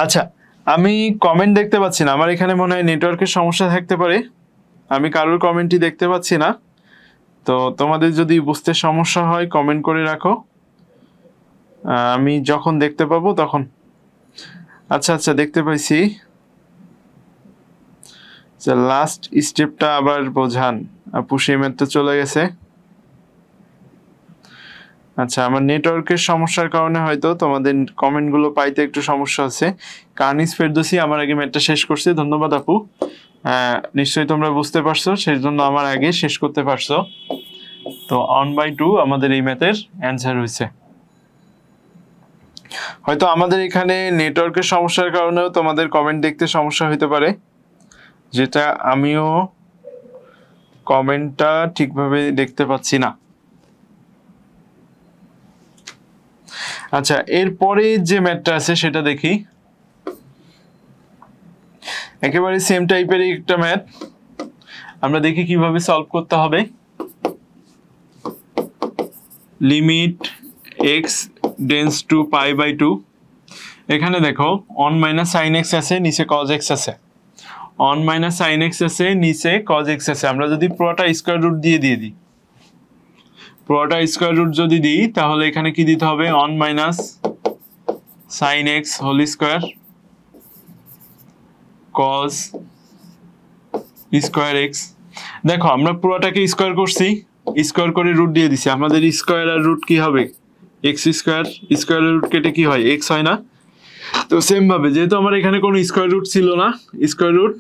আচ্ছা আমি কমেন্ট দেখতে পাচ্ছি না আমার এখানে মনে হয় নেটওয়ার্কের সমস্যা থাকতে পারে আমি কারোর কমেন্টই দেখতে পাচ্ছি না তো তোমাদের যদি বুঝতে সমস্যা হয় কমেন্ট করে রাখো আমি যখন দেখতে পাবো তখন আচ্ছা আচ্ছা দেখতে পাইছি যে লাস্ট স্টেপটা আবার বোঝান আপু সেমেরটা চলে গেছে আচ্ছা আমার নেটওয়ার্কের সমস্যার কারণে হয়তো তোমাদের কমেন্টগুলো পাইতে একটু সমস্যা আছে কানিস ফেরদৌসি আমার আগে ম্যাথটা শেষ করছে ধন্যবাদ আপু নিশ্চয়ই তোমরা বুঝতে পারছো সেই জন্য আমার আগে শেষ করতে পারছো তো 1 বাই 2 আমাদের এই ম্যাথের অ্যানসার হয়েছে হয়তো আমাদের এখানে নেটওয়ার্কের সমস্যার কারণেও তোমাদের কমেন্ট দেখতে সমস্যা হতে পারে যেটা আমিও কমেন্টটা ঠিকভাবে দেখতে পাচ্ছি না আচ্ছা এরপরে যে ম্যাথটা আছে সেটা দেখি একেবারে সেম টাইপের একটা ম্যাথ আমরা দেখি কিভাবে সলভ করতে হবে limit x tends to pi by 2 এখানে দেখো 1 মাইনাস sin x আছে নিচে cos x আছে 1 মাইনাস sin x আছে নিচে cos x আছে আমরা যদি পুরোটা স্কয়ার রুট দিয়ে দিই পুরোটা স্কয়ার রুট যদি দিই তাহলে এখানে কি দিতে হবে 1 minus sin x whole square cos square x দেখো আমরা পুরোটাকে স্কয়ার করছি স্কয়ার করে রুট দিয়ে দিছি আমাদের স্কয়ার আর রুট কি হবে x স্কয়ার স্কয়ারের রুট কেটে কি হয় x হয় না তো সেম ভাবে যেহেতু আমার এখানে কোনো স্কয়ার রুট ছিল না স্কয়ার রুট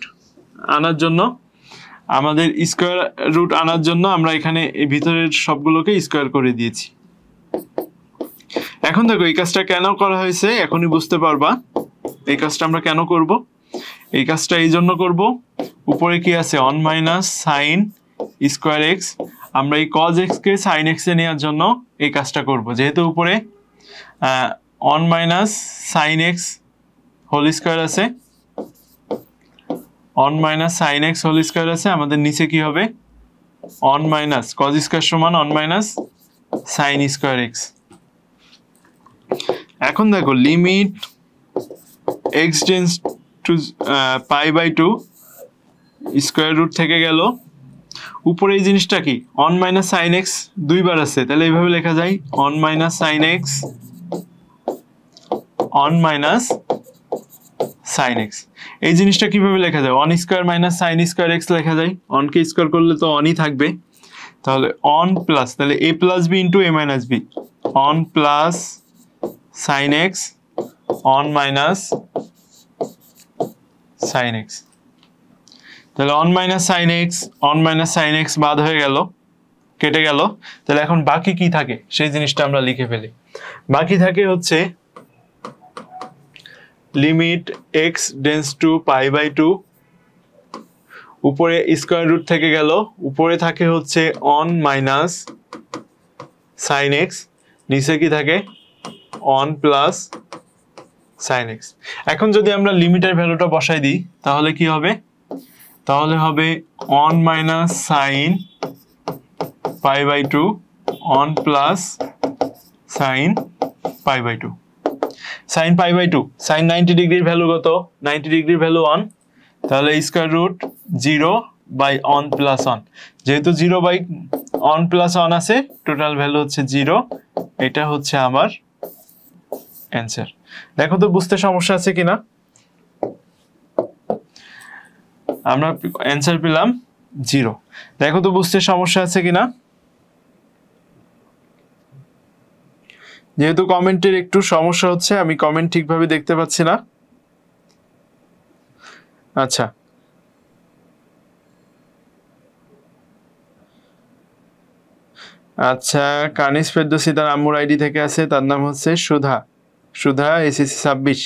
আনার জন্য আমাদের স্কয়ার রুট আনার জন্য আমরা এখানে এই ভিতরের সবগুলোকে স্কয়ার করে দিয়েছি এখন দেখো এই কাজটা কেন করা হয়েছে এখনই বুঝতে পারবা এই কাজটা আমরা কেন করব এই কাজটা এই জন্য করব উপরে কি আছে 1 মাইনাস sin স্কয়ার x আমরা এই cos x কে sin x এ নেওয়ার জন্য এই কাজটা করব যেহেতু উপরে 1 minus sin x whole square আছে 1 minus sin x whole square আছে আমাদের নিচে কি হবে 1 মাইনাস cos স্কয়ার সমান 1 মাইনাস sin স্কয়ার x এখন দেখো limit x tends to pi by 2 square root থেকে গেল উপরে এই জিনিসটা কি অন মাইনাস সাইন এক্স দুইবার আছে, তাহলে এইভাবে লেখা যায় on minus sine x one minus sine x. এই জিনিসটা কিভাবে লেখা যায় on square minus sine square x লেখা যায়, অনকে স্কোয়ার করলে তো অনই থাকবে, তাহলে অন প্লাস তাহলে a plus B into a minus b one plus sine x one minus sine x. তাহলে অন মাইনাস সাইন এক্স বাদ হয়ে গেল, কেটে গেল। তাহলে এখন বাকি কি থাকে সেই জিনিসটা আমরা লিখে ফেলি। বাকি থাকে হচ্ছে limit x tends to pi by 2, উপরে স্কোয়ার রুট থেকে গেল, উপরে থাকে হচ্ছে অন মাইনাস সাইন এক্স, নিচে কি থাকে অন প্লাস সাইন এক্স। এখন যদি আমরা লিমিটের ভ্যালুটা বসাই দিই তাহলে কি হবে, তাহলে হবে one minus sine pi by 2 one plus sine pi by 2। Sine pi by 2 sine 90 ডিগ্রির ভ্যালু কত 90 ডিগ্রির ভ্যালু 1, তাহলে square root 0 by one plus 1, যেহেতু 0 বাই অন প্লাস 1 আছে টোটাল ভ্যালু হচ্ছে 0, এটা হচ্ছে আমার অ্যান্সার। দেখো তো বুঝতে সমস্যা আছে কিনা, আমরা অ্যান্সার পেলাম 0। দেখো তো বুঝতে সমস্যা আছে কিনা, যেহেতু কমেন্টের একটু সমস্যা হচ্ছে আমি কমেন্ট ঠিকভাবে দেখতে পাচ্ছি না। আচ্ছা আচ্ছা কানিস ফেরদৌসি তার আম্মুর আইডি থেকে আছে, তার নাম হচ্ছে সুধা এসএসসি 26।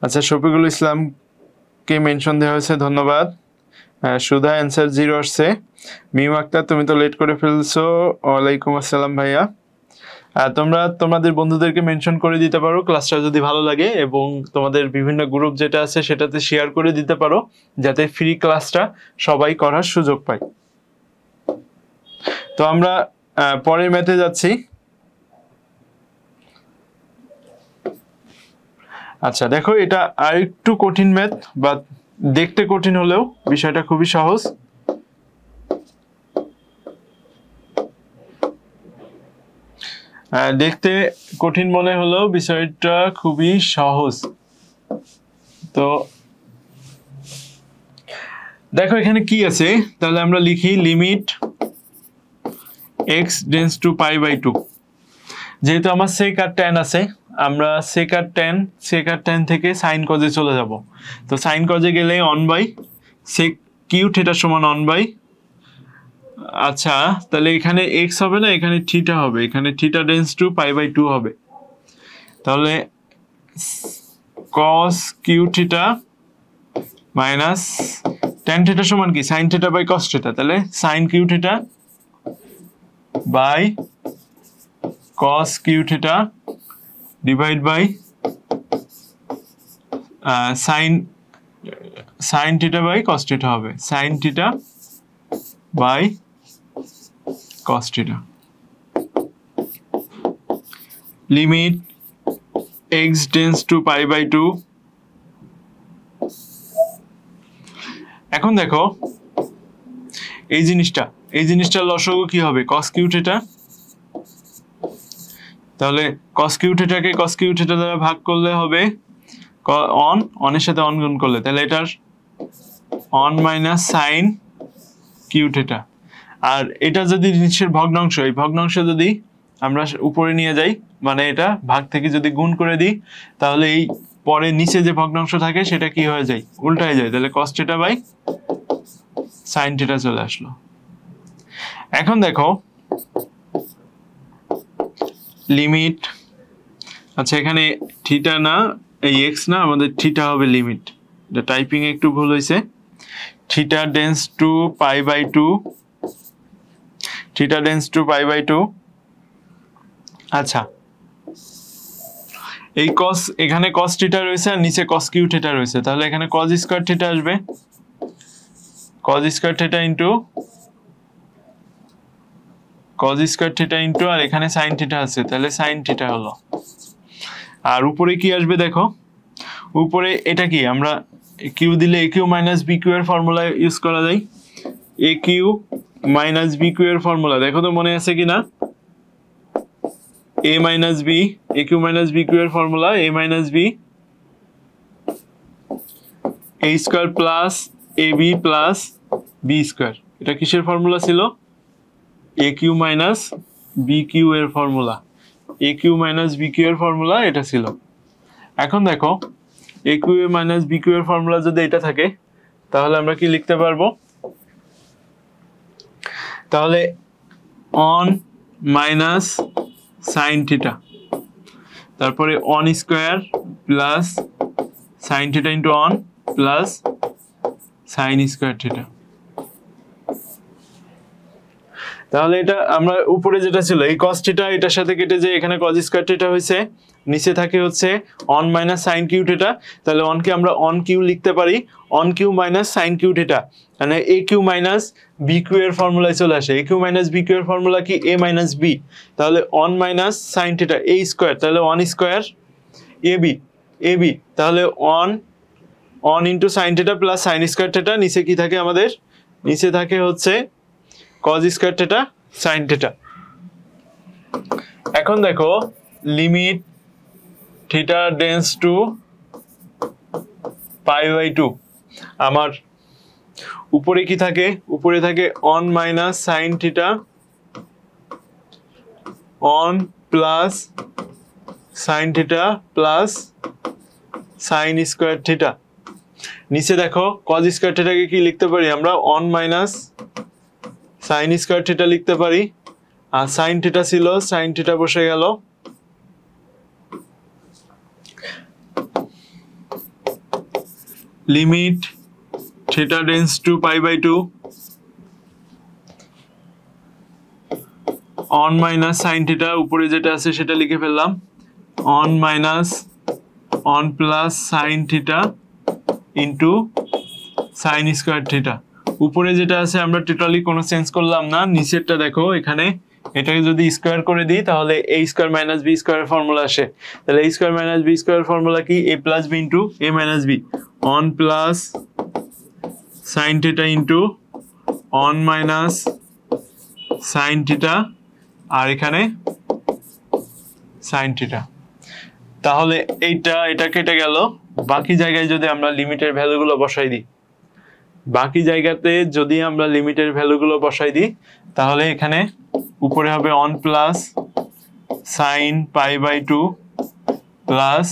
আচ্ছা শফিকুল ইসলামকে মেনশন দেওয়া হয়েছে, ধন্যবাদ। সুধা অ্যান্সার 0 আসছে। মিম আক্তার তুমি তো লেট করে ফেলছো, ওয়ালাইকুম আসসালাম ভাইয়া। তোমরা তোমাদের বন্ধুদেরকে মেনশন করে দিতে পারো ক্লাসটা যদি ভালো লাগে, এবং তোমাদের বিভিন্ন গ্রুপ যেটা আছে সেটাতে শেয়ার করে দিতে পারো যাতে ফ্রি ক্লাসটা সবাই করার সুযোগ পায়। তো আমরা পরের ম্যাথে যাচ্ছি। আচ্ছা দেখো এটা আরেকটু কঠিন ম্যাথ, বা দেখতে কঠিন হলেও বিষয়টা খুবই সহজ। দেখতে কঠিন মনে হলেও বিষয়টা খুবই সহজ। তো দেখো এখানে কি আছে, তাহলে আমরা লিখি limit x tends to pi by 2। যেহেতু আমার সেক আর ট্যান আছে, আমরা সেক আর ট্যান থেকে সাইন কজে চলে যাব। তো সাইন কজে গেলে one by sec cube theta সমান অন বাই, আচ্ছা তাহলে এখানে x হবে না, এখানে থিটা হবে, এখানে theta tends to pi by 2 হবে। তাহলে cos cube theta minus tan theta সমান কি sine theta by cos theta, তাহলে sine cube theta by cos cube theta divide by sine theta by cos theta হবে, sine theta by cos theta। Limit x tends to pi by 2। এখন দেখো এই জিনিসটা লসাগু কি হবে cos কিউ থিটা, তাহলে cos কিউ থিটাকে cos কিউ থিটা দ্বারা ভাগ করলে হবে অনের সাথে অন গুণ করলে, তাহলে এটার one minus sine cube theta. আর এটা যদি নিচের ভগ্নাংশ, এই ভগ্নাংশ যদি আমরা উপরে নিয়ে যাই, মানে এটা ভাগ থেকে যদি গুণ করে দিই, তাহলে এই পরে নিচে যে ভগ্নাংশ থাকে সেটা কি হয়ে যায় উল্টায় যায়, তাহলে cos theta by sine theta চলে আসলো। এখন দেখো লিমিট, আচ্ছা এখানে থিটা না এই এক্স না, আমাদের থিটা হবে লিমিট, এটা টাইপিং একটু ভুল হয়েছে। Theta tends to pi by 2, theta tends to pi by 2। আচ্ছা এই cos, এখানে cos থিটা রয়েছে আর নিচে cos কিউ থিটা রয়েছে, তাহলে এখানে cos স্কয়ার থিটা আসবে, cos square theta into cos square theta into আর এখানে sin থিটা আছে, তাহলে sin থিটা হলো। আর উপরে কি আসবে দেখো, উপরে এটা কি আমরা কিউ দিলে a cube minus b cube এর ফর্মুলা ইউজ করা যায়, a cube minus b cube এর ফর্মুলা দেখো তো মনে আছে কিনা a minus b a cube minus b cube এর formula a minus b a square plus a b plus b square এটা কিসের ফর্মুলা ছিল a cube minus b cube এর formula a cube minus b cube এর formula এটা ছিল এখন দেখো এ কিউ মাইনাস বি কিউ এর ফর্মুলা যদি এটা থাকে তাহলে আমরা কি লিখতে পারবো তাহলে অন মাইনাস সাইন থিটা তারপরে on square plus sine theta into on plus sine square theta তাহলে এটা আমরা উপরে যেটা ছিল এই cos থিটা এটার সাথে কেটে যে এখানে cos স্কয়ার থিটা হইছে নিচে থাকে হচ্ছে one minus sine cube theta তাহলে অন কে আমরা অন কিউ লিখতে পারি one cube minus sine cube theta মানে a cube minus b cube এর ফর্মুলায় চলে আসে a cube minus b cube এর ফর্মুলা কি এ মাইনাস বি তাহলে one minus sine theta a square তাহলে অন স্কয়ার এ বি তাহলে one into sine theta plus sine square theta নিচে কি থাকে আমাদের নিচে থাকে হচ্ছে cos স্কয়ার থিটা sin থিটা এখন দেখো limit theta tends to pi by 2 আমার উপরে কি থাকে উপরে থাকে one minus sine theta one plus sine theta plus sine square theta নিচে দেখো cos স্কয়ার থিটাকে কি লিখতে পারি আমরা one minus sine square theta লিখতে পারি আর সাইন থিটা ছিল সাইন থিটা বসে গেল limit theta tends to pi by 2 one minus sine theta উপরে যেটা আছে সেটা লিখে ফেললাম on minus on plus sine theta into sign square theta উপরে যেটা আছে আমরা টোটালি কোনো চেঞ্জ করলাম না নিচেরটা দেখো এখানে এটাকে যদি স্কয়ার করে দিই তাহলে a square minus b square এর ফর্মুলা আসে তাহলে a square minus b square এর ফর্মুলা কি a plus b into a minus b one plus sin theta into one minus sin theta আর এখানে sin থিটা তাহলে এটা কেটে গেল বাকি জায়গায় যদি আমরা লিমিটের ভ্যালুগুলো বসাই দিই বাকি জায়গাতে যদি আমরা লিমিটের ভ্যালুগুলো বসাই দিই তাহলে এখানে উপরে হবে one plus sine pi by 2 plus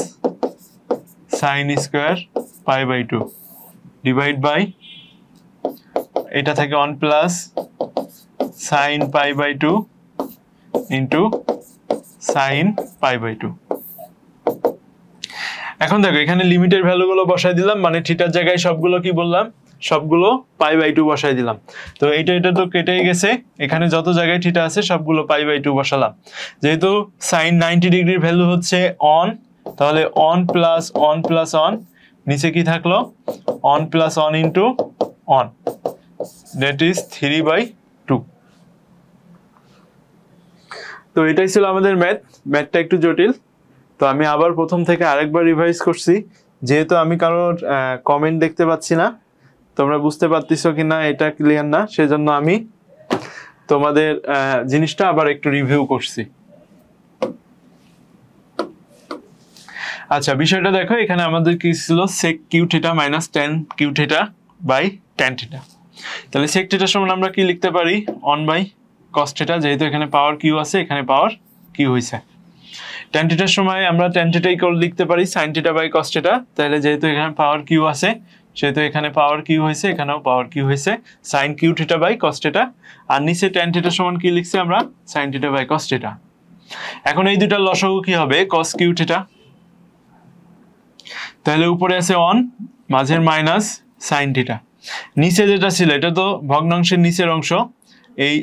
sine square pi by 2 divide by এটা থাকে one plus sine pi by 2 into sine pi by 2 এখন দেখো এখানে লিমিটের ভ্যালুগুলো বসাই দিলাম মানে থিটার জায়গায় সবগুলো কি বললাম সবগুলো পাই বাই 2 বসাই দিলাম তো এটা তো কেটেই গেছে এখানে যত জায়গায় থিটা আছে সবগুলো পাই বাই 2 বসালাম যেহেতু sin 90 ডিগ্রির ভ্যালু হচ্ছে অন তাহলে অন প্লাস অন নিচে কি থাকলো on plus on into on that is 3/2 তো এটাই ছিল আমাদের ম্যাথটা একটু জটিল তো আমি আবার প্রথম থেকে আরেকবার রিভাইজ করছি যেহেতু আমি কারোর কমেন্ট দেখতে পাচ্ছি না তোমরা বুঝতে পারতেছো কিনা এটা ক্লিয়ার না সেজন্য আমি তোমাদের জিনিসটা আবার একটু রিভিউ করছি আচ্ছা বিষয়টা দেখো এখানে আমাদের কি ছিল sec q theta minus tan q theta by tan theta তাহলে sec থিটার সমান আমরা কি লিখতে পারি 1 by cos থিটা যেহেতু এখানে পাওয়ার q আছে এখানে পাওয়ার q হইছে tan থিটার সময় আমরা tan থিটা ইকুয়াল লিখতে পারি sin theta by cos theta তাহলে যেহেতু এখানে পাওয়ার q আছে সেহেতু এখানে পাওয়ার q হইছে এখানেও পাওয়ার q হইছে sin q theta by cos theta আর নিচে tan থিটার সমান কি লিখছি আমরা sin theta by cos theta এখন এই দুইটার লসাগু কি হবে cos q থিটা তাহলে উপরে আছে অন মাঝের মাইনাস sin থিটা নিচে যেটা ছিল এটা তো ভগ্নাংশের নিচের অংশ এই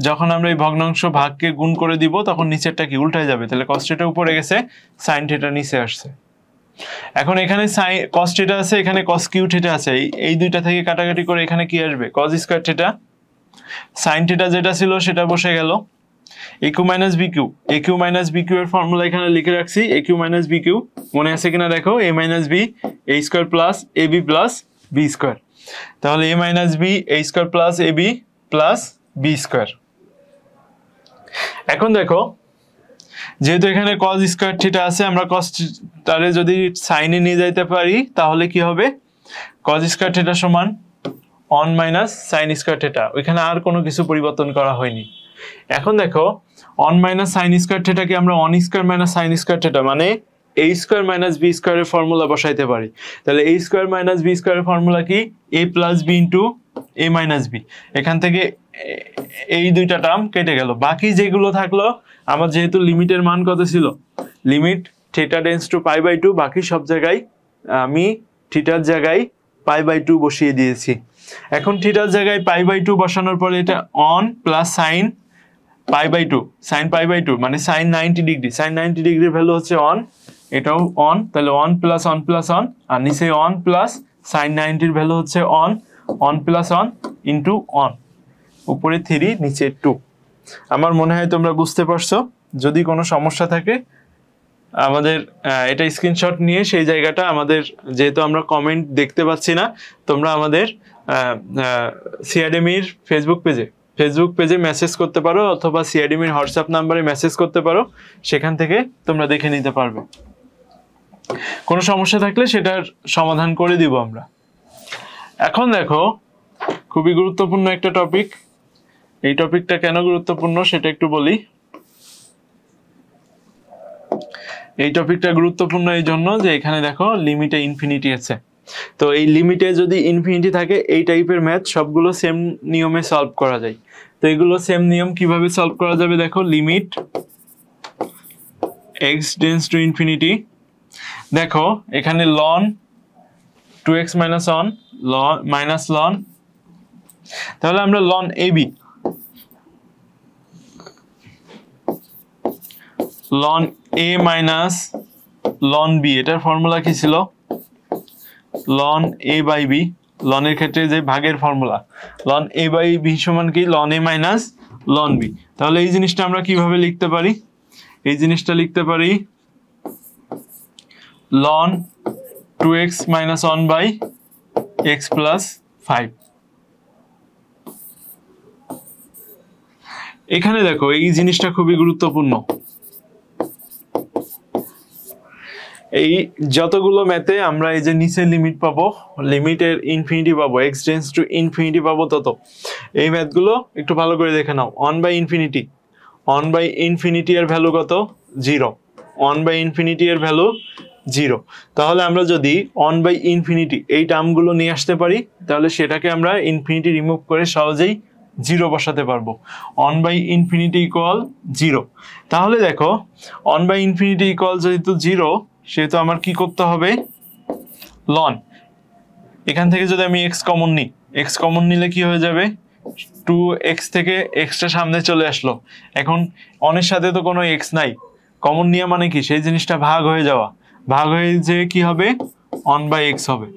যখন আমরা এই ভগ্নাংশ ভাগকে গুণ করে দিব তখন নিচেরটা কি উল্টায় যাবে তাহলে cos থিটা উপরে গেছে sin থিটা নিচে আসছে এখন এখানে cos থিটা আছে এখানে cos q থিটা আছে এই দুইটা থেকে কাটাকাটি করে এখানে কি আসবে cos square theta sin theta যেটা ছিল সেটা বসে গেল aq - bq aq - bq এর ফর্মুলা এখানে লিখে রাখছি aq - bq মনে আছে কিনা দেখো a - b a square plus ab plus b square তাহলে a - b a square plus ab plus b square. এখন দেখো যেহেতু এখানে কজ স্কোয়ার থিটা আছে, আমরা কজ তারে যদি সাইনে নিয়ে যাইতে পারি তাহলে কি হবে, কজ স্কোয়ার থিটা সমান 1 মাইনাস সাইন স্কোয়ার থিটা, ওইখানে আর কোনো কিছু পরিবর্তন করা হয়নি। এখন দেখো 1 মাইনাস সাইন স্কোয়ার থিটাকে আমরা 1 square minus sine square theta মানে এ স্কোয়ার মাইনাস বি স্কোয়ারের ফর্মুলা বসাইতে পারি। তাহলে এ স্কোয়ার মাইনাস বি স্কোয়ারের ফর্মুলা কি, এ plus B into a minus B. এখান থেকে এই দুইটা টার্ম কেটে গেল, বাকি যেগুলো থাকলো আমার যেহেতু লিমিটের মান কত ছিল, limit theta tends to pi by 2, বাকি সব জায়গায় আমি থিটার জায়গায় পাই বাই 2 বসিয়ে দিয়েছি। এখন থিটার জায়গায় পাই বাই 2 বসানোর পরে এটা one plus sine pi by 2, sine pi by 2 মানে সাইন 90 ডিগ্রি, সাইন 90 ডিগ্রির ভ্যালু হচ্ছে অন, এটাও অন, তাহলে one plus one plus one, আর নিচে অন প্লাস সাইন 90 এর ভ্যালু হচ্ছে one, one plus one into one, উপরে 3 নিচে 2। আমার মনে হয় তোমরা বুঝতে পারছো। যদি কোনো সমস্যা থাকে আমাদের এটা স্ক্রিনশট নিয়ে সেই জায়গাটা আমাদের, যেহেতু আমরা কমেন্ট দেখতে পাচ্ছি না, তোমরা আমাদের সিআরএমির ফেসবুক পেজে মেসেজ করতে পারো, অথবা সিআরএমির হোয়াটসঅ্যাপ নাম্বারে মেসেজ করতে পারো, সেখান থেকে তোমরা দেখে নিতে পারবে। কোনো সমস্যা থাকলে সেটার সমাধান করে দিব আমরা। এখন দেখো খুবই গুরুত্বপূর্ণ একটা টপিক, এই টপিকটা কেন গুরুত্বপূর্ণ সেটা একটু বলি। এই টপিকটা গুরুত্বপূর্ণ এই জন্য যে এখানে দেখো লিমিটে ইনফিনিটি আছে, তো এই লিমিটে যদি ইনফিনিটি থাকে এই টাইপের ম্যাথ সবগুলো সেম নিয়মে সলভ করা যায়। তো এগুলো সেম নিয়ম কিভাবে সলভ করা যাবে, দেখো limit x tends to infinity, দেখো এখানে ln 2x minus one ln minus ln, তাহলে আমরা ln ab ln a minus ln b, এটার ফর্মুলা কি ছিল, লন এ বাই বি, লনের ক্ষেত্রে যে ভাগের formula, ln a by b সমান কি ln a minus ln b. তাহলে এই জিনিসটা আমরা কিভাবে লিখতে পারি, এই জিনিসটা লিখতে পারি ln 2x minus 1 by x plus 5। এখানে দেখো এই জিনিসটা খুবই গুরুত্বপূর্ণ, এই যতগুলো ম্যাথে আমরা এই যে নিচে লিমিট পাবো, লিমিটের ইনফিনিটি পাবো, এক্স টেন্ডস টু ইনফিনিটি পাবো, তত এই ম্যাথগুলো একটু ভালো করে দেখে নাও। 1 বাই ইনফিনিটি এর ভ্যালু কত, 0, 1 বাই ইনফিনিটি এর ভ্যালু 0। তাহলে আমরা যদি 1 বাই ইনফিনিটি এই টার্মগুলো নিয়ে আসতে পারি তাহলে সেটাকে আমরা ইনফিনিটি রিমুভ করে সহজেই 0 বসাতে পারবো। 1 বাই ইনফিনিটি ইকুয়াল 0। তাহলে দেখো 1 বাই ইনফিনিটি ইকুয়াল যেহেতু 0, সেহেতু আমার কি করতে হবে, লন, এখান থেকে যদি আমি x কমন নিই, x কমন নিলে কি হয়ে যাবে, 2x থেকে xটা সামনে চলে আসলো। এখন অনের সাথে তো কোনো x নাই, কমন নিয়ে মানে কি, সেই জিনিসটা ভাগ হয়ে যাওয়া, ভাগ হয়ে যে কি হবে 1 বাই x হবে।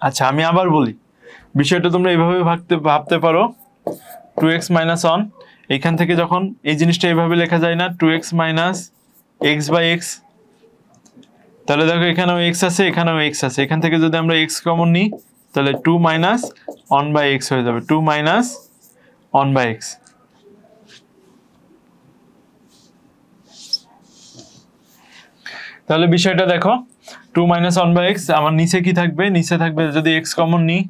আচ্ছা আমি আবার বলি, বিষয়টা তোমরা এইভাবে ভাবতে পারো, 2x মাইনাস 1, এইখান থেকে যখন এই জিনিসটা এইভাবে লেখা যায় না, 2x minus x by x, তাহলে দেখো এখানেও x আছে এখানেও x আছে, এখান থেকে যদি আমরা x কমন নিই তাহলে 2 মাইনাস 1 বাই x হয়ে যাবে, 2 মাইনাস 1 বাই x। তাহলে বিষয়টা দেখো 2 মাইনাস 1 বাই x, আমার নিচে কি থাকবে, নিচে থাকবে যদি x কমন নিই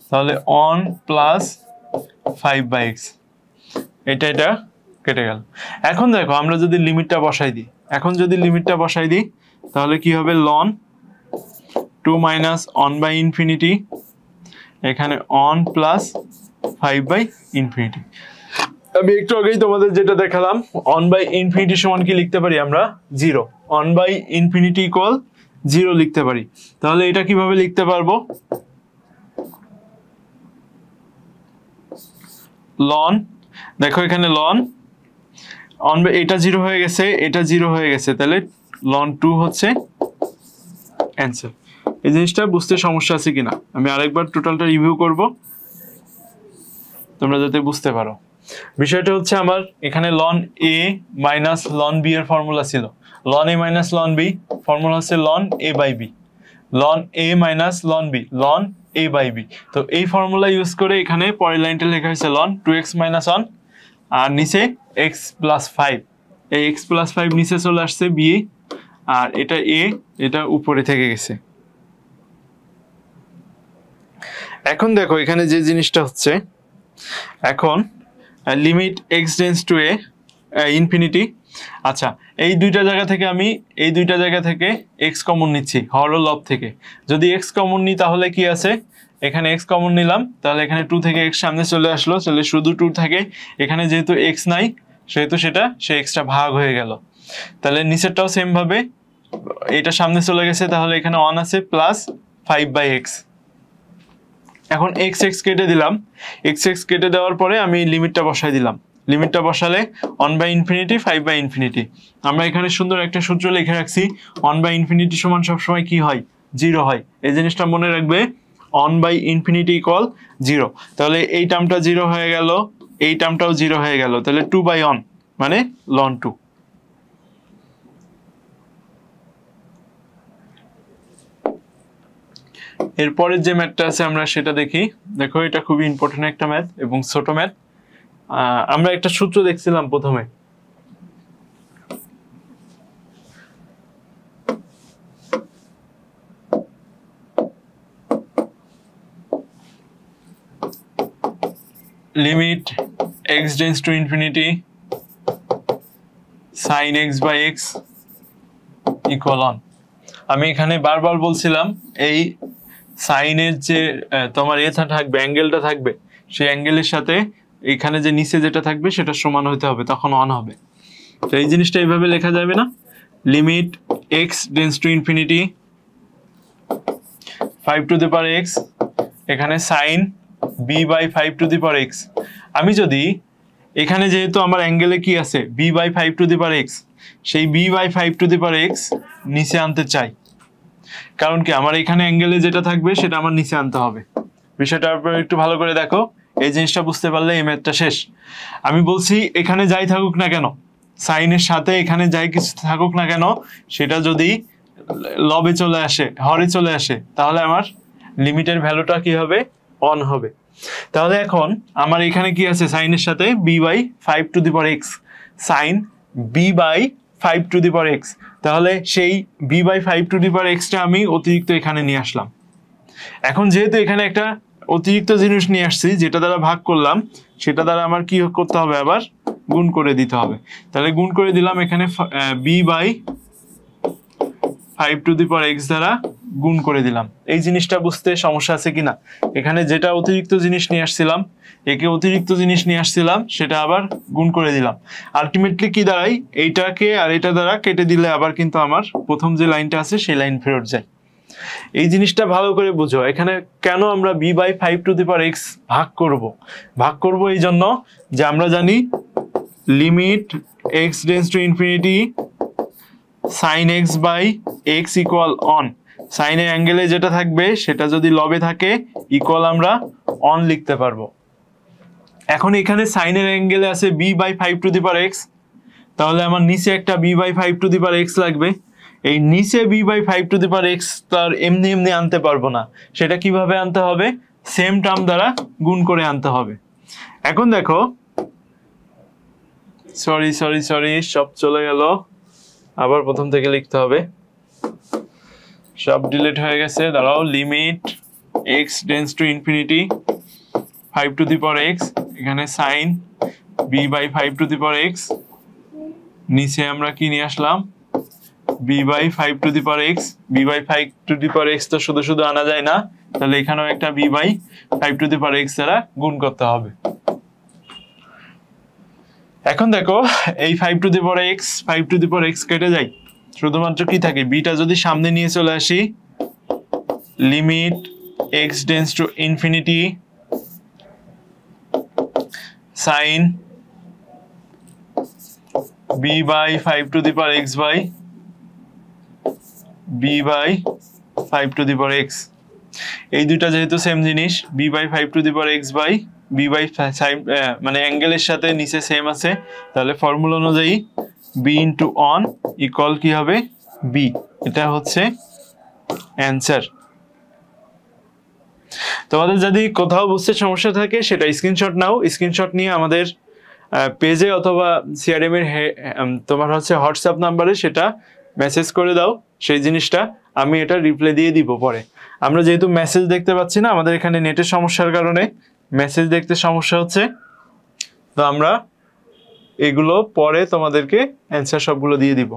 তাহলে 1 প্লাস 5 বাই x, এটা কেটে গেল। এখন দেখো আমরা যদি লিমিটটা বসাই দিই, তাহলে কি হবে, লন 2 মাইনাস 1 বাই ইনফিনিটি, এখানে 1 প্লাস 5 বাই ইনফিনিটি। আমি একটু আগেই তোমাদের যেটা দেখালাম, 1 বাই ইনফিনিটি সমান কি লিখতে পারি আমরা, 0, 1 বাই ইনফিনিটি ইকুয়াল 0 লিখতে পারি। তাহলে এটা কিভাবে লিখতে পারবো, লন, দেখো এখানে লন এটা 0 হয়ে গেছে, এটা 0 হয়ে গেছে, তাহলে লন 2 হচ্ছে অ্যান্সার। এই জিনিসটা বুঝতে সমস্যা আছে কিনা আমি আরেকবার টোটালটা রিভিউ করব, তোমরা যাতে বুঝতে পারো। বিষয়টা হচ্ছে আমার এখানে ln a minus ln b এর ফর্মুলা ছিল, ln a minus ln b formula হচ্ছে ln a by b, ln a minus ln b, ln a by b. তো এই ফর্মুলা ইউজ করে এখানে পরের লাইনটা লেখা হয়েছে লন 2x মাইনাস 1 আর নিচে x প্লাস 5, এই x প্লাস 5 নিচে চলে আসছে বি আর এটা a, এটা উপরে থেকে গেছে। এখন দেখো এখানে যে জিনিসটা হচ্ছে, এখন limit x tends to a infinity. আচ্ছা এই দুইটা জায়গা থেকে আমি এই দুইটা জায়গা থেকে x কমন নিচ্ছি হর ও লব থেকে। যদি x কমন নিই তাহলে কি আছে, এখানে x কমন নিলাম তাহলে এখানে 2 থেকে x সামনে চলে আসলো, চলে শুধু 2 থাকে। এখানে যেহেতু x নাই সেহেতু সেটা xটা ভাগ হয়ে গেল। তাহলে নিচেরটাও সেম ভাবে এটা সামনে চলে গেছে, তাহলে এখানে 1 আছে প্লাস 5/x। এখন x কেটে দিলাম, x কেটে দেওয়ার পরে আমি লিমিটটা বসাই দিলাম। লিমিটটা বসালে 1/∞, 5/∞। আমরা এখানে সুন্দর একটা সূত্র লিখে রাখছি, 1/∞ সমান সবসময় কি হয়, 0 হয়। এই জিনিসটা মনে রাখবে, 1/∞ ইকুয়াল 0। তাহলে এই টার্মটা 0 হয়ে গেল, এই টার্মটাও 0 হয়ে গেল, তাহলে 2/1 মানে ln 2। এরপরের যে ম্যাথটা আছে আমরা সেটা দেখি। দেখো এটা খুবই ইম্পর্টেন্ট একটা ম্যাথ এবং ছোট ম্যাথ। আমরা একটা সূত্র দেখছিলাম প্রথমে, limit x tends to infinity sin x by x equal 1। আমি এখানে বারবার বলছিলাম এই সাইনের যে তোমার এ থাকবে, অ্যাঙ্গেলটা থাকবে, সেই অ্যাঙ্গেলের সাথে এখানে যে নিচে যেটা থাকবে সেটা সমান হতে হবে, তখন 1 হবে। তো এই জিনিসটা এইভাবে লেখা যাবে না, limit x tends to infinity 5 to the power x, এখানে sin b by 5 to the power x। আমি যদি এখানে যেহেতু আমার অ্যাঙ্গেলে কি আছে b by 5 to the power x, সেই b by 5 to the power x নিচে আনতে চাই, কারণ কি আমার এখানে অ্যাঙ্গেলে যেটা থাকবে সেটা আমার নিচে আনতে হবে। বিষয়টা একটু ভালো করে দেখো, এই জিনিসটা বুঝতে পারলে এই ম্যাথটা শেষ। আমি বলছি এখানে যাই থাকুক না কেন, সাইনের সাথে এখানে যাই কিছু থাকুক না কেন, সেটা যদি লবে চলে আসে, হরে চলে আসে, তাহলে আমার লিমিটের ভ্যালুটা কি হবে, 1 হবে। তাহলে এখন আমার এখানে কি আছে, সাইনের সাথে b by 5 to the power x, sine b by 5 to the power x। তাহলে সেই b by 5 to the power x টা আমি অতিরিক্ত এখানে নিয়ে আসলাম। এখন যেহেতু এখানে একটা অতিরিক্ত জিনিস নিয়ে আসছি, যেটা দ্বারা ভাগ করলাম, সেটা দ্বারা আমার কি করতে হবে, আবার গুণ করে দিতে হবে। তাহলে গুণ করে দিলাম, এখানে b by 5 to the power x দ্বারা গুণ করে দিলাম। এই জিনিসটা বুঝতে সমস্যা আছে কিনা, এখানে যেটা অতিরিক্ত জিনিস নিয়ে আসছিলাম, একে অতিরিক্ত জিনিস নিয়ে আসছিলাম, সেটা আবার গুণ করে দিলাম। আলটিমেটলি কি দাঁড়াই, এইটাকে আর এটা দ্বারা কেটে দিলে আবার কিন্তু আমার প্রথম যে লাইনটা আছে সেই লাইন ফেরত যায়। এই জিনিসটা ভালো করে বুঝো, এখানে কেন আমরা b by 5 to the power x ভাগ করব এই জন্য যে আমরা জানি limit x tends to infinity sin x by x equal 1। সাইনের অ্যাঙ্গেলে যেটা থাকবে সেটা যদি লবে থাকে ইকুয়াল আমরা 1 লিখতে পারবো। এখন এখানে সাইনের অ্যাঙ্গেলে আছে b by 5 to the power x, তাহলে আমার নিচে একটা b by 5 to the power x লাগবে। এই নিচে b by 5 to the power x তার এমনি এমনি আনতে পারবো না, সেটা কিভাবে আনতে হবে, সেম টার্ম দ্বারা গুণ করে আনতে হবে। এখন দেখো, সরি সব চলে গেল, আবার প্রথম থেকে লিখতে হবে, সব ডিলিট হয়ে গেছে। দাঁড়াও, limit x tends to infinity 5 to the power x, এখানে sin b by 5 to the power x, নিচে আমরা কি নিয়ে আসলাম, b by 5 to the power x। b by 5 to the power x তো শুধু শুধু আনা যায় না, তাহলে এখানেও একটা b by 5 to the power x দ্বারা গুণ করতে হবে। এখন দেখো এই 5 to the power x 5 to the power x কেটে যায়, শুধুমাত্র কি থাকে, বিটা যদি সামনে নিয়ে চলে আসি, limit x tends to infinity sin b by 5 to the power x by b by 5 to the power x। এই দুইটা যেহেতু সেম জিনিস, b by 5 to the power x by b by 5, মানে অ্যাঙ্গেলের সাথে নিচে সেম আছে, তাহলে ফর্মুলা অনুযায়ী b ইন্টু 1 ইকুয়াল কি হবে, b। এটা হচ্ছে অ্যান্সার। তোমাদের যদি কোথাও বুঝতে সমস্যা থাকে সেটা স্ক্রিনশট নাও, স্ক্রিনশট নিয়ে আমাদের পেজে অথবা সিআরএম এর তোমার হচ্ছে হোয়াটসঅ্যাপ নাম্বারে সেটা মেসেজ করে দাও। সেই জিনিসটা আমি এটা রিপ্লাই দিয়ে দিব পরে। আমরা যেহেতু মেসেজ দেখতে পাচ্ছি না, আমাদের এখানে নেটের সমস্যার কারণে মেসেজ দেখতে সমস্যা হচ্ছে, তো আমরা এগুলো পরে তোমাদেরকে অ্যান্সার সবগুলো দিয়ে দিব।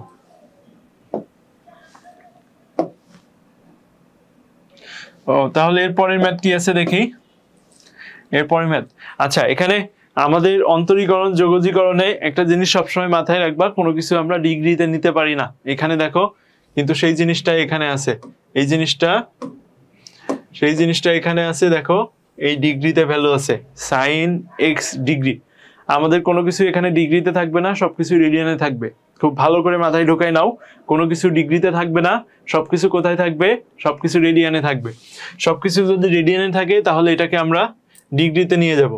ও তাহলে এরপরের ম্যাথ কি আছে দেখি। এরপরের ম্যাথ, আচ্ছা এখানে আমাদের অন্তরীকরণ যোগজীকরণে একটা জিনিস সবসময় মাথায় রাখবা, কোনো কিছু আমরা ডিগ্রিতে নিতে পারি না। এখানে দেখো কিন্তু সেই জিনিসটা এখানে আছে, এই জিনিসটা সেই জিনিসটা এখানে আছে, দেখো এই ডিগ্রিতে ভ্যালু আছে সাইন এক্স ডিগ্রি। আমাদের কোনো কিছু এখানে ডিগ্রিতে থাকবে না, সবকিছু রেডিয়ানে থাকবে। খুব ভালো করে মাথায় ঢোকাই নাও, কোনো কিছু ডিগ্রিতে থাকবে না, সবকিছু কোথায় থাকবে, সবকিছু রেডিয়ানে থাকবে। সবকিছু যদি রেডিয়ানে থাকে তাহলে এটাকে আমরা ডিগ্রিতে নিয়ে যাব,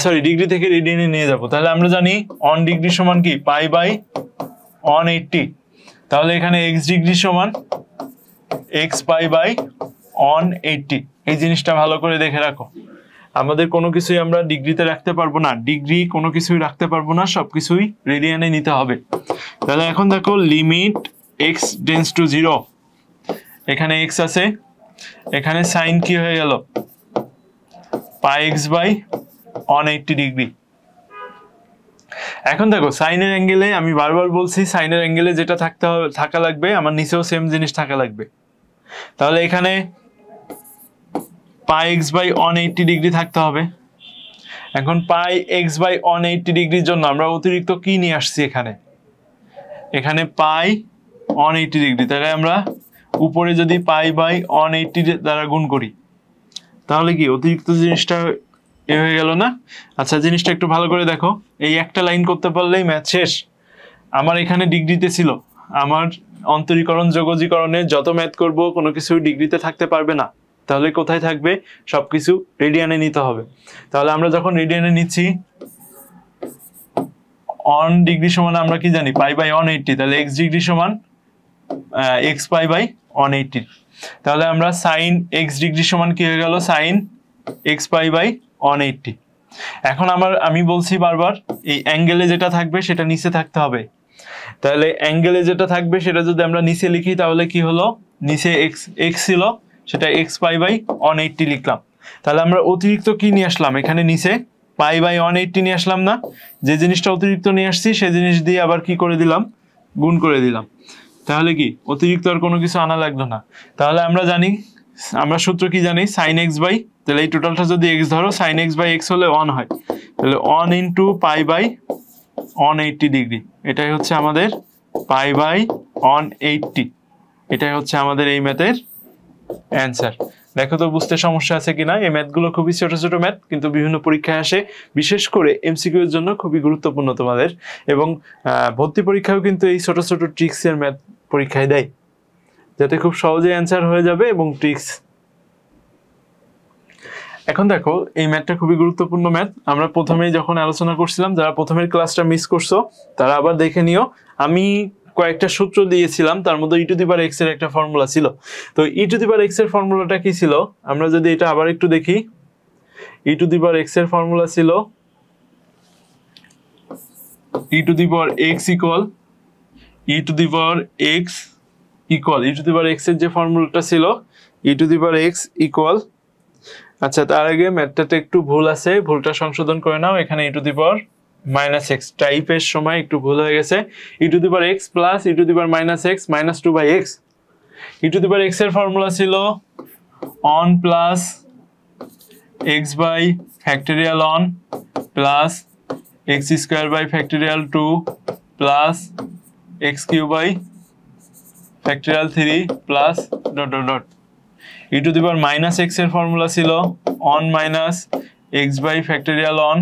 সরি ডিগ্রি থেকে রেডিয়ানে নিয়ে যাব। তাহলে আমরা জানি অন ডিগ্রি সমান কি পাই বাই 180। তাহলে এখানে এক্স ডিগ্রি সমান এক্স পাই বাই 180। এই জিনিসটা ভালো করে দেখে রাখো, আমাদের কোনো কিছুই আমরা ডিগ্রিতে রাখতে পারবো না, ডিগ্রি কোনো কিছুই রাখতে পারবো না, সবকিছুই রেডিয়ানে নিতে হবে। তাহলে এখন দেখো লিমিট এক্স টেন্ডস টু 0, এখানে এক্স আছে, এখানে সাইন কি হয়ে গেল পাই এক্স বাই 180 ডিগ্রি। এখন দেখো সাইনের অ্যাঙ্গেলে, আমি বারবার বলছি সাইনের অ্যাঙ্গেলে যেটা থাকা লাগবে আমার নিচেও সেম জিনিস থাকা লাগবে। তাহলে এখানে পাই এক্স বাই 180 ডিগ্রি থাকতে হবে। এখন পাই এক্স বাই 180 ডিগ্রির জন্য আমরা অতিরিক্ত কি নিয়ে আসছি এখানে, এখানে পাই 180 ডিগ্রি। তাহলে আমরা উপরে যদি পাই বাই 180 দ্বারা গুণ করি তাহলে কি অতিরিক্ত জিনিসটা এ হয়ে গেল না। আচ্ছা জিনিসটা একটু ভালো করে দেখো, এই একটা লাইন করতে পারলেই ম্যাথ শেষ। আমার এখানে ডিগ্রিতে ছিল, আমার অন্তরীকরণ যোগজীকরণে যত ম্যাথ করব কোনো কিছু ডিগ্রিতে থাকতে পারবে না। তাহলে কোথায় থাকবে, সবকিছু রেডিয়ানে নিতে হবে। তাহলে আমরা যখন রেডিয়ানে নিচ্ছি অন ডিগ্রি সমান আমরা কি জানি পাই বাই 180, তাহলে এক্স ডিগ্রি সমান এক্স পাই বাই 180। তাহলে আমরা সাইন এক্স ডিগ্রি সমান কি হয়ে গেল সাইন এক্স পাই বাই 180। এখন আমি বলছি বারবার এই অ্যাঙ্গেলে যেটা থাকবে সেটা নিচে থাকতে হবে। তাহলে অ্যাঙ্গেলে যেটা থাকবে সেটা যদি আমরা নিচে লিখি তাহলে কি হলো, নিচে এক্স ছিল সেটা এক্স পাই বাই 180 লিখলাম। তাহলে আমরা অতিরিক্ত কি নিয়ে আসলাম, এখানে নিচে পাই বাই 180 নিয়ে আসলাম না, যে জিনিসটা অতিরিক্ত নিয়ে আসছি সেই জিনিস দিয়ে আবার কি করে দিলাম, গুণ করে দিলাম। তাহলে কি অতিরিক্ত আর কোনো কিছু আনা লাগলো না। তাহলে আমরা জানি, আমরা সূত্র কি জানি সাইন এক্স বাই, তাহলে এই টোটালটা যদি এক্স ধরো সাইন এক্স বাই এক্স হলে 1 হয়, তাহলে 1 ইন্টু পাই বাই 180 ডিগ্রি, এটাই হচ্ছে আমাদের পাই বাই 180। এটাই হচ্ছে আমাদের এই ম্যাথের অ্যান্সার। দেখো তো বুঝতে সমস্যা আছে কিনা। এই ম্যাথগুলো খুবই ছোট ছোট ম্যাথ, কিন্তু বিভিন্ন পরীক্ষায় আসে, বিশেষ করে এমসিকিউ এর জন্য খুবই গুরুত্বপূর্ণ তোমাদের। এবং ভর্তি পরীক্ষাও কিন্তু এই ছোট ছোট ট্রিক্সের ম্যাথ পরীক্ষায় দেয়, যাতে খুব সহজে অ্যান্সার হয়ে যাবে এবং ট্রিক্স। এখন দেখো এই ম্যাথটা খুবই গুরুত্বপূর্ণ ম্যাথ, আমরা প্রথমেই যখন আলোচনা করছিলাম, যারা প্রথমের ক্লাসটা মিস করছো তারা আবার দেখে নিও। আমি কয়েকটা সূত্র দিয়েছিলাম, তার মধ্যে ই টু দি পাওয়ার এক্স এর একটা ফর্মুলা ছিল। তো e to the power x এর ফর্মুলাটা কি ছিল, আমরা যদি এটা আবার একটু দেখি, e to the power x এর ফর্মুলা ছিল e to the power x equal e to the power x equal e to the power x এর যে ফর্মুলাটা ছিল e to the power x equal, আচ্ছা তার আগে ম্যাথটাতে একটু ভুল আছে, ভুলটা সংশোধন করে নাও। এখানে e to the power minus x টাইপের সময় একটু ভুল হয়ে গেছে, e to the power x plus e to the power minus x minus 2 by x. E to the power x এর ফর্মুলা ছিল one plus x by factorial one plus x square by factorial 2 plus x cube by factorial 3 plus dot dot dot. E to the power minus x এর formula ছিল one minus x by factorial one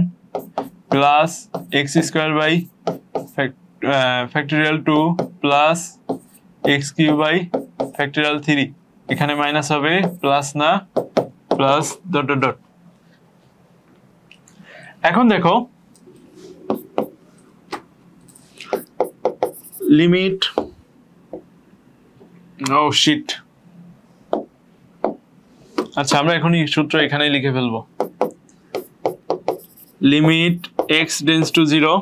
plus x square by factorial 2 plus x cube by factorial 3। এখানে minus হবে, plus না, plus dot dot dot. এখন দেখো limit, ও sheet, আচ্ছা আমরা এখন এই সূত্র এখানেই লিখে ফেলবো, লিমিট x টেন্ডস টু 0,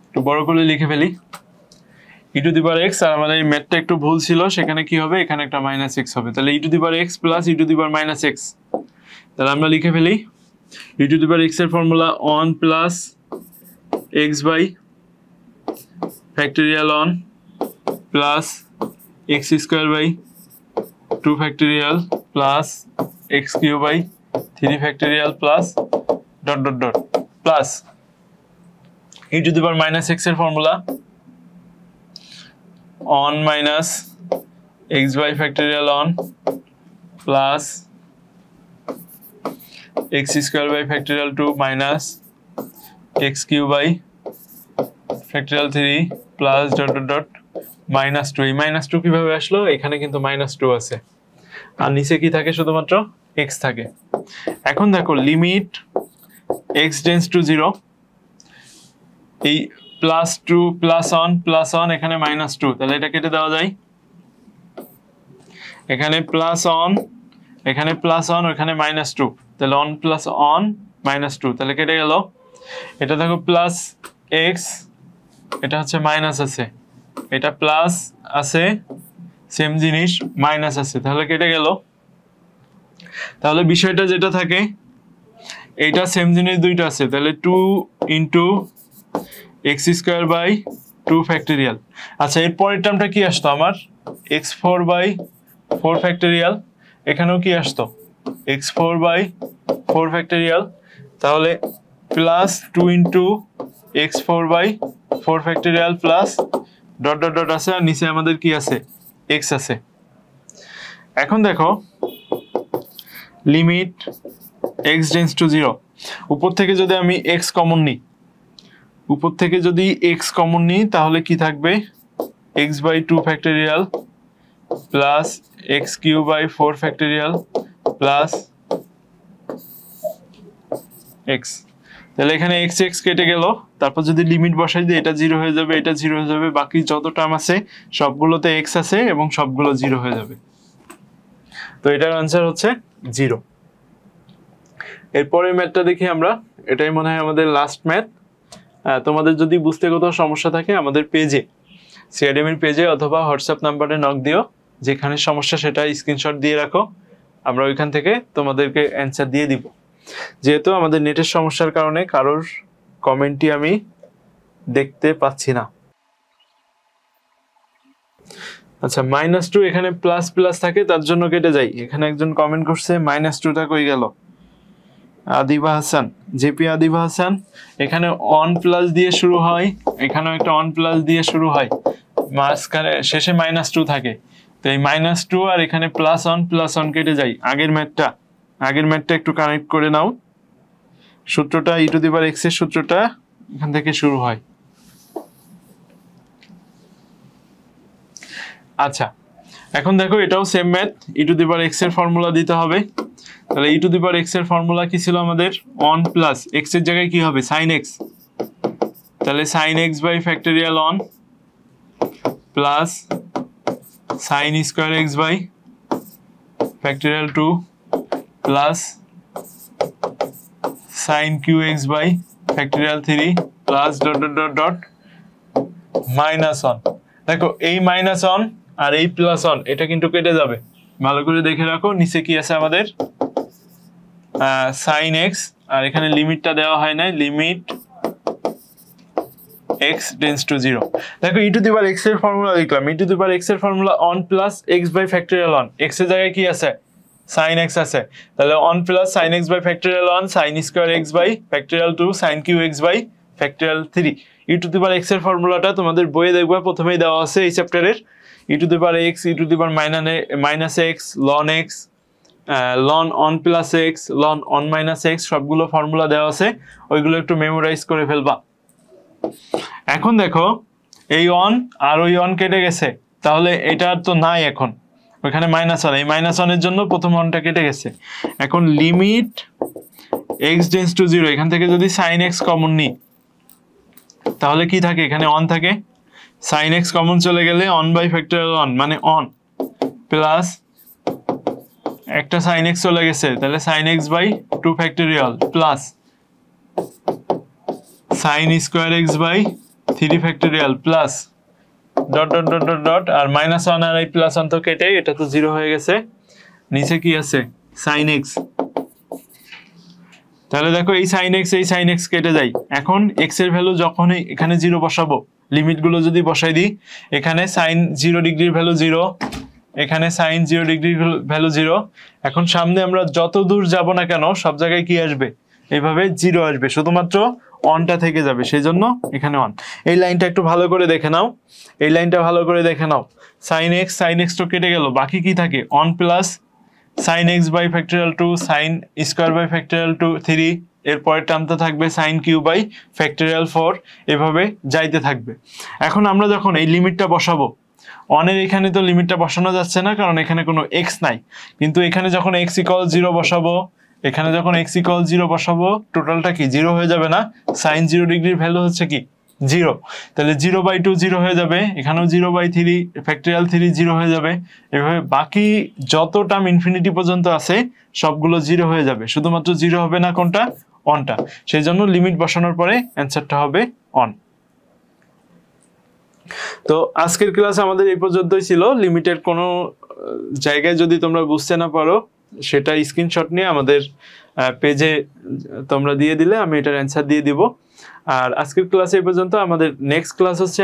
একটু বড় করে লিখে ফেলি, e to the power x, আর আমাদের এই ম্যাথটা একটু ভুল ছিল, সেখানে কি হবে, এখানে একটা -x হবে, তাহলে e to the power x plus e to the power -x, তাহলে আমরা লিখে ফেলি e to the power x এর formula 1 plus x by factorial 1 plus x square by 2 factorial plus x cube by 3 factorial plus dot dot dot plus e to the power -x এর formula 1 minus x by factorial 1 plus x square by factorial 2 minus x cube by factorial 3 plus dot dot dot -2। এই -2 কিভাবে আসলো, এখানে কিন্তু -2 আছে আর নিচে কি থাকে, শুধুমাত্র x থাকে। এখন দেখো লিমিট x টেন্ডস টু 0, এই +2 +1 এখানে -2, তাহলে এটা কেটে দেওয়া যায়, এখানে +1 এখানে +1 ওখানে -2, তাহলে 1 + 1 -2, তাহলে কেটে গেল। এটা দেখো প্লাস x, এটা হচ্ছে মাইনাস আছে, এটা প্লাস আছে, সেম জিনিস মাইনাস আছে, তাহলে কেটে গেল। তাহলে বিষয়টা যেটা থাকে, এইটা সেম জিনিস দুইটা আছে, তাহলে 2 into x square by 2 factorial. আচ্ছা এর পরের টার্মটা কি আসতো আমার, x4 বাই 4 ফ্যাক্টরিয়াল, এখানেও কি আসতো x4 বাই 4 ফ্যাক্টরিয়াল, তাহলে plus 2 into x4 by 4 factorial plus dot dot dot আছে, আর নিচে আমাদের কি আছে, x আছে। এখন দেখো লিমিট x টেন্ডস টু 0, উপর থেকে যদি আমি x কমন নিই, উপর থেকে যদি x কমন নিই তাহলে কি থাকবে, x by 2 factorial plus x cube by 4 factorial plus x, তাহলে এখানে x x কেটে গেল, তারপর যদি লিমিট বসাই দিই এটা 0 হয়ে যাবে, এটা 0 হয়ে যাবে, বাকি যত টার্ম আছে সবগুলোতে x আছে এবং সবগুলো 0 হয়ে যাবে, তো এটার आंसर হচ্ছে 0। এরপরের ম্যাথটা দেখি আমরা, এটাই মনে হয় আমাদের লাস্ট ম্যাথ। তোমাদের যদি বুঝতে কোথাও সমস্যা থাকে আমাদের পেজে, সিআরডিএম পেজে অথবা হোয়াটসঅ্যাপ নাম্বারে নক দিও, যেখানে সমস্যা সেটা স্ক্রিনশট দিয়ে রাখো, আমরা ওইখান থেকে তোমাদেরকে অ্যান্সার দিয়ে দিব। যেহেতু আমাদের নেটের সমস্যার কারণে কারোর কমেন্টই আমি দেখতে পাচ্ছি না। আচ্ছা -2 এখানে প্লাস প্লাস থাকে, তার জন্য কেটে যাই। এখানে একজন কমেন্ট করছে -2টা কই গেল, আদিবা হাসান, জেপি আদিবা হাসান, এখানে 1 প্লাস দিয়ে শুরু হয়, এখানেও একটা 1 প্লাস দিয়ে শুরু হয়, মাঝখানে শেষে -2 থাকে, তো এই -2 আর এখানে +1 কেটে যায়। আগের ম্যাথটা একটু কানেক্ট করে নাও, সূত্রটা e to the power x এর সূত্রটা এখান থেকে শুরু হয়। আচ্ছা এখন দেখো এটাও same math, e to the power x এর ফর্মুলা দিতে হবে, তাহলে e to the power x এর ফর্মুলা কি ছিল আমাদের, 1 প্লাস x এর জায়গায় কি হবে sin x, তাহলে sin x by factorial 1 plus sin square x by factorial 2 plus sin cube x by factorial 3 plus dot dot dot dot -1। দেখো এই -1 আর এই +1 এটা কিন্তু কেটে যাবে, ভালো করে দেখে রাখো। নিচে কি আছে আমাদের, sin x, আর এখানে লিমিটটা দেওয়া হয় নাই, লিমিট x টেন্ডস টু 0। দেখো e to the power x এর ফর্মুলা লিখলাম, e to the power x এর formula 1 plus x by factorial 1, x এর জায়গায় কি আছে, sin x আছে, তাহলে 1 plus sin x by factorial 1 sin square x by factorial 2 sin cube x by factorial 3। e to the power x এর ফর্মুলাটা তোমাদের বইয়ে দেখবা প্রথমেই দেওয়া আছে এই চ্যাপ্টারের, e to the power x, e to the power minus x, ln x, ln 1 plus x, ln 1 minus x, সবগুলো ফর্মুলা দেওয়া আছে, ওইগুলো একটু মেমোরাইজ করে ফেলবা। এখন দেখো এই 1 আর ওই 1 কেটে গেছে, তাহলে এটা তো নাই, এখন ওখানে -1, এই -1 এর জন্য প্রথম 1টা কেটে গেছে। এখন লিমিট x টেন্ডস টু 0, এখান থেকে যদি sin x কমন নিই তাহলে কি থাকে, এখানে 1 থাকে, sin x কমন চলে গেলে 1 বাই ফ্যাক্টরিয়াল 1 মানে 1 প্লাস একটা সাইন এক্স চলে গেছে, তাহলে sine x by 2 factorial plus sine square x by 3 factorial plus dot dot dot dot dot, আর -1 আর এই +1 তো কেটে এটা তো 0 হয়ে গেছে। নিচে কি আছে সাইন এক্স, তাহলে দেখো এই সাইন এক্স কেটে যায়। এখন এক্স এর ভ্যালু যখনই এখানে 0 বসাবো, লিমিটগুলো যদি বসাই দিই, এখানে সাইন 0 ডিগ্রির ভ্যালু 0, এখানে সাইন 0 ডিগ্রির ভ্যালু 0। এখন সামনে আমরা যত দূর যাব না কেন সব জায়গায় কি আসবে, এইভাবে 0 আসবে, শুধুমাত্র অনটা থেকে যাবে, সেই জন্য এখানে অন। এই লাইনটা একটু ভালো করে দেখে নাও, এই লাইনটা ভালো করে দেখে নাও। সাইন এক্স তো কেটে গেল, বাকি কি থাকে, one plus sine x by factorial 2 sine square by factorial 2 3, এরপরের টার্মটা থাকবে সাইন কিউ বাই ফ্যাক্টোরিয়াল 4, এভাবে যাইতে থাকবে। এখন আমরা যখন এই লিমিটটা বসাবো, অনের এখানে তো লিমিটটা বসানো যাচ্ছে না কারণ এখানে কোনো এক্স নাই, কিন্তু এখানে যখন এক্স ইকুয়াল 0 বসাবো, এখানে যখন এক্স ইকুয়াল 0 বসাবো, টোটালটা কি 0 হয়ে যাবে না, সাইন 0 ডিগ্রির ভ্যালু হচ্ছে কি 0, তাহলে 0/2 0 হয়ে যাবে, এখানেও 0/3 ফ্যাক্টোরিয়াল 3 0 হয়ে যাবে। এভাবে বাকি যত টার্ম ইনফিনিটি পর্যন্ত আছে সবগুলো 0 হয়ে যাবে, শুধুমাত্র 0 হবে না কোনটা, অনটা। সেই জন্য লিমিট বসানোর পরে অ্যান্সারটা হবে অন। তো আজকের ক্লাস আমাদের এই পর্যন্তই ছিল। লিমিটের কোনো জায়গায় যদি তোমরা বুঝতে না পারো, সেটা স্ক্রিনশট নিয়ে আমাদের পেজে তোমরা দিয়ে দিলে আমি এটার অ্যান্সার দিয়ে দিব। আর আজকের ক্লাস এই পর্যন্ত। আমাদের নেক্সট ক্লাস হচ্ছে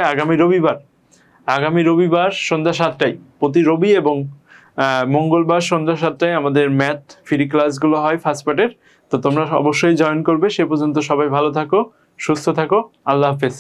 আগামী রবিবার সন্ধ্যা 7টায়, প্রতি রবি এবং মঙ্গলবার সন্ধ্যা 7টায় আমাদের ম্যাথ ফ্রি ক্লাসগুলো হয় ফার্স্ট পার্টের। তো তোমরা অবশ্যই জয়েন করবে। সে পর্যন্ত সবাই ভালো থাকো, সুস্থ থাকো, আল্লাহ হাফেজ।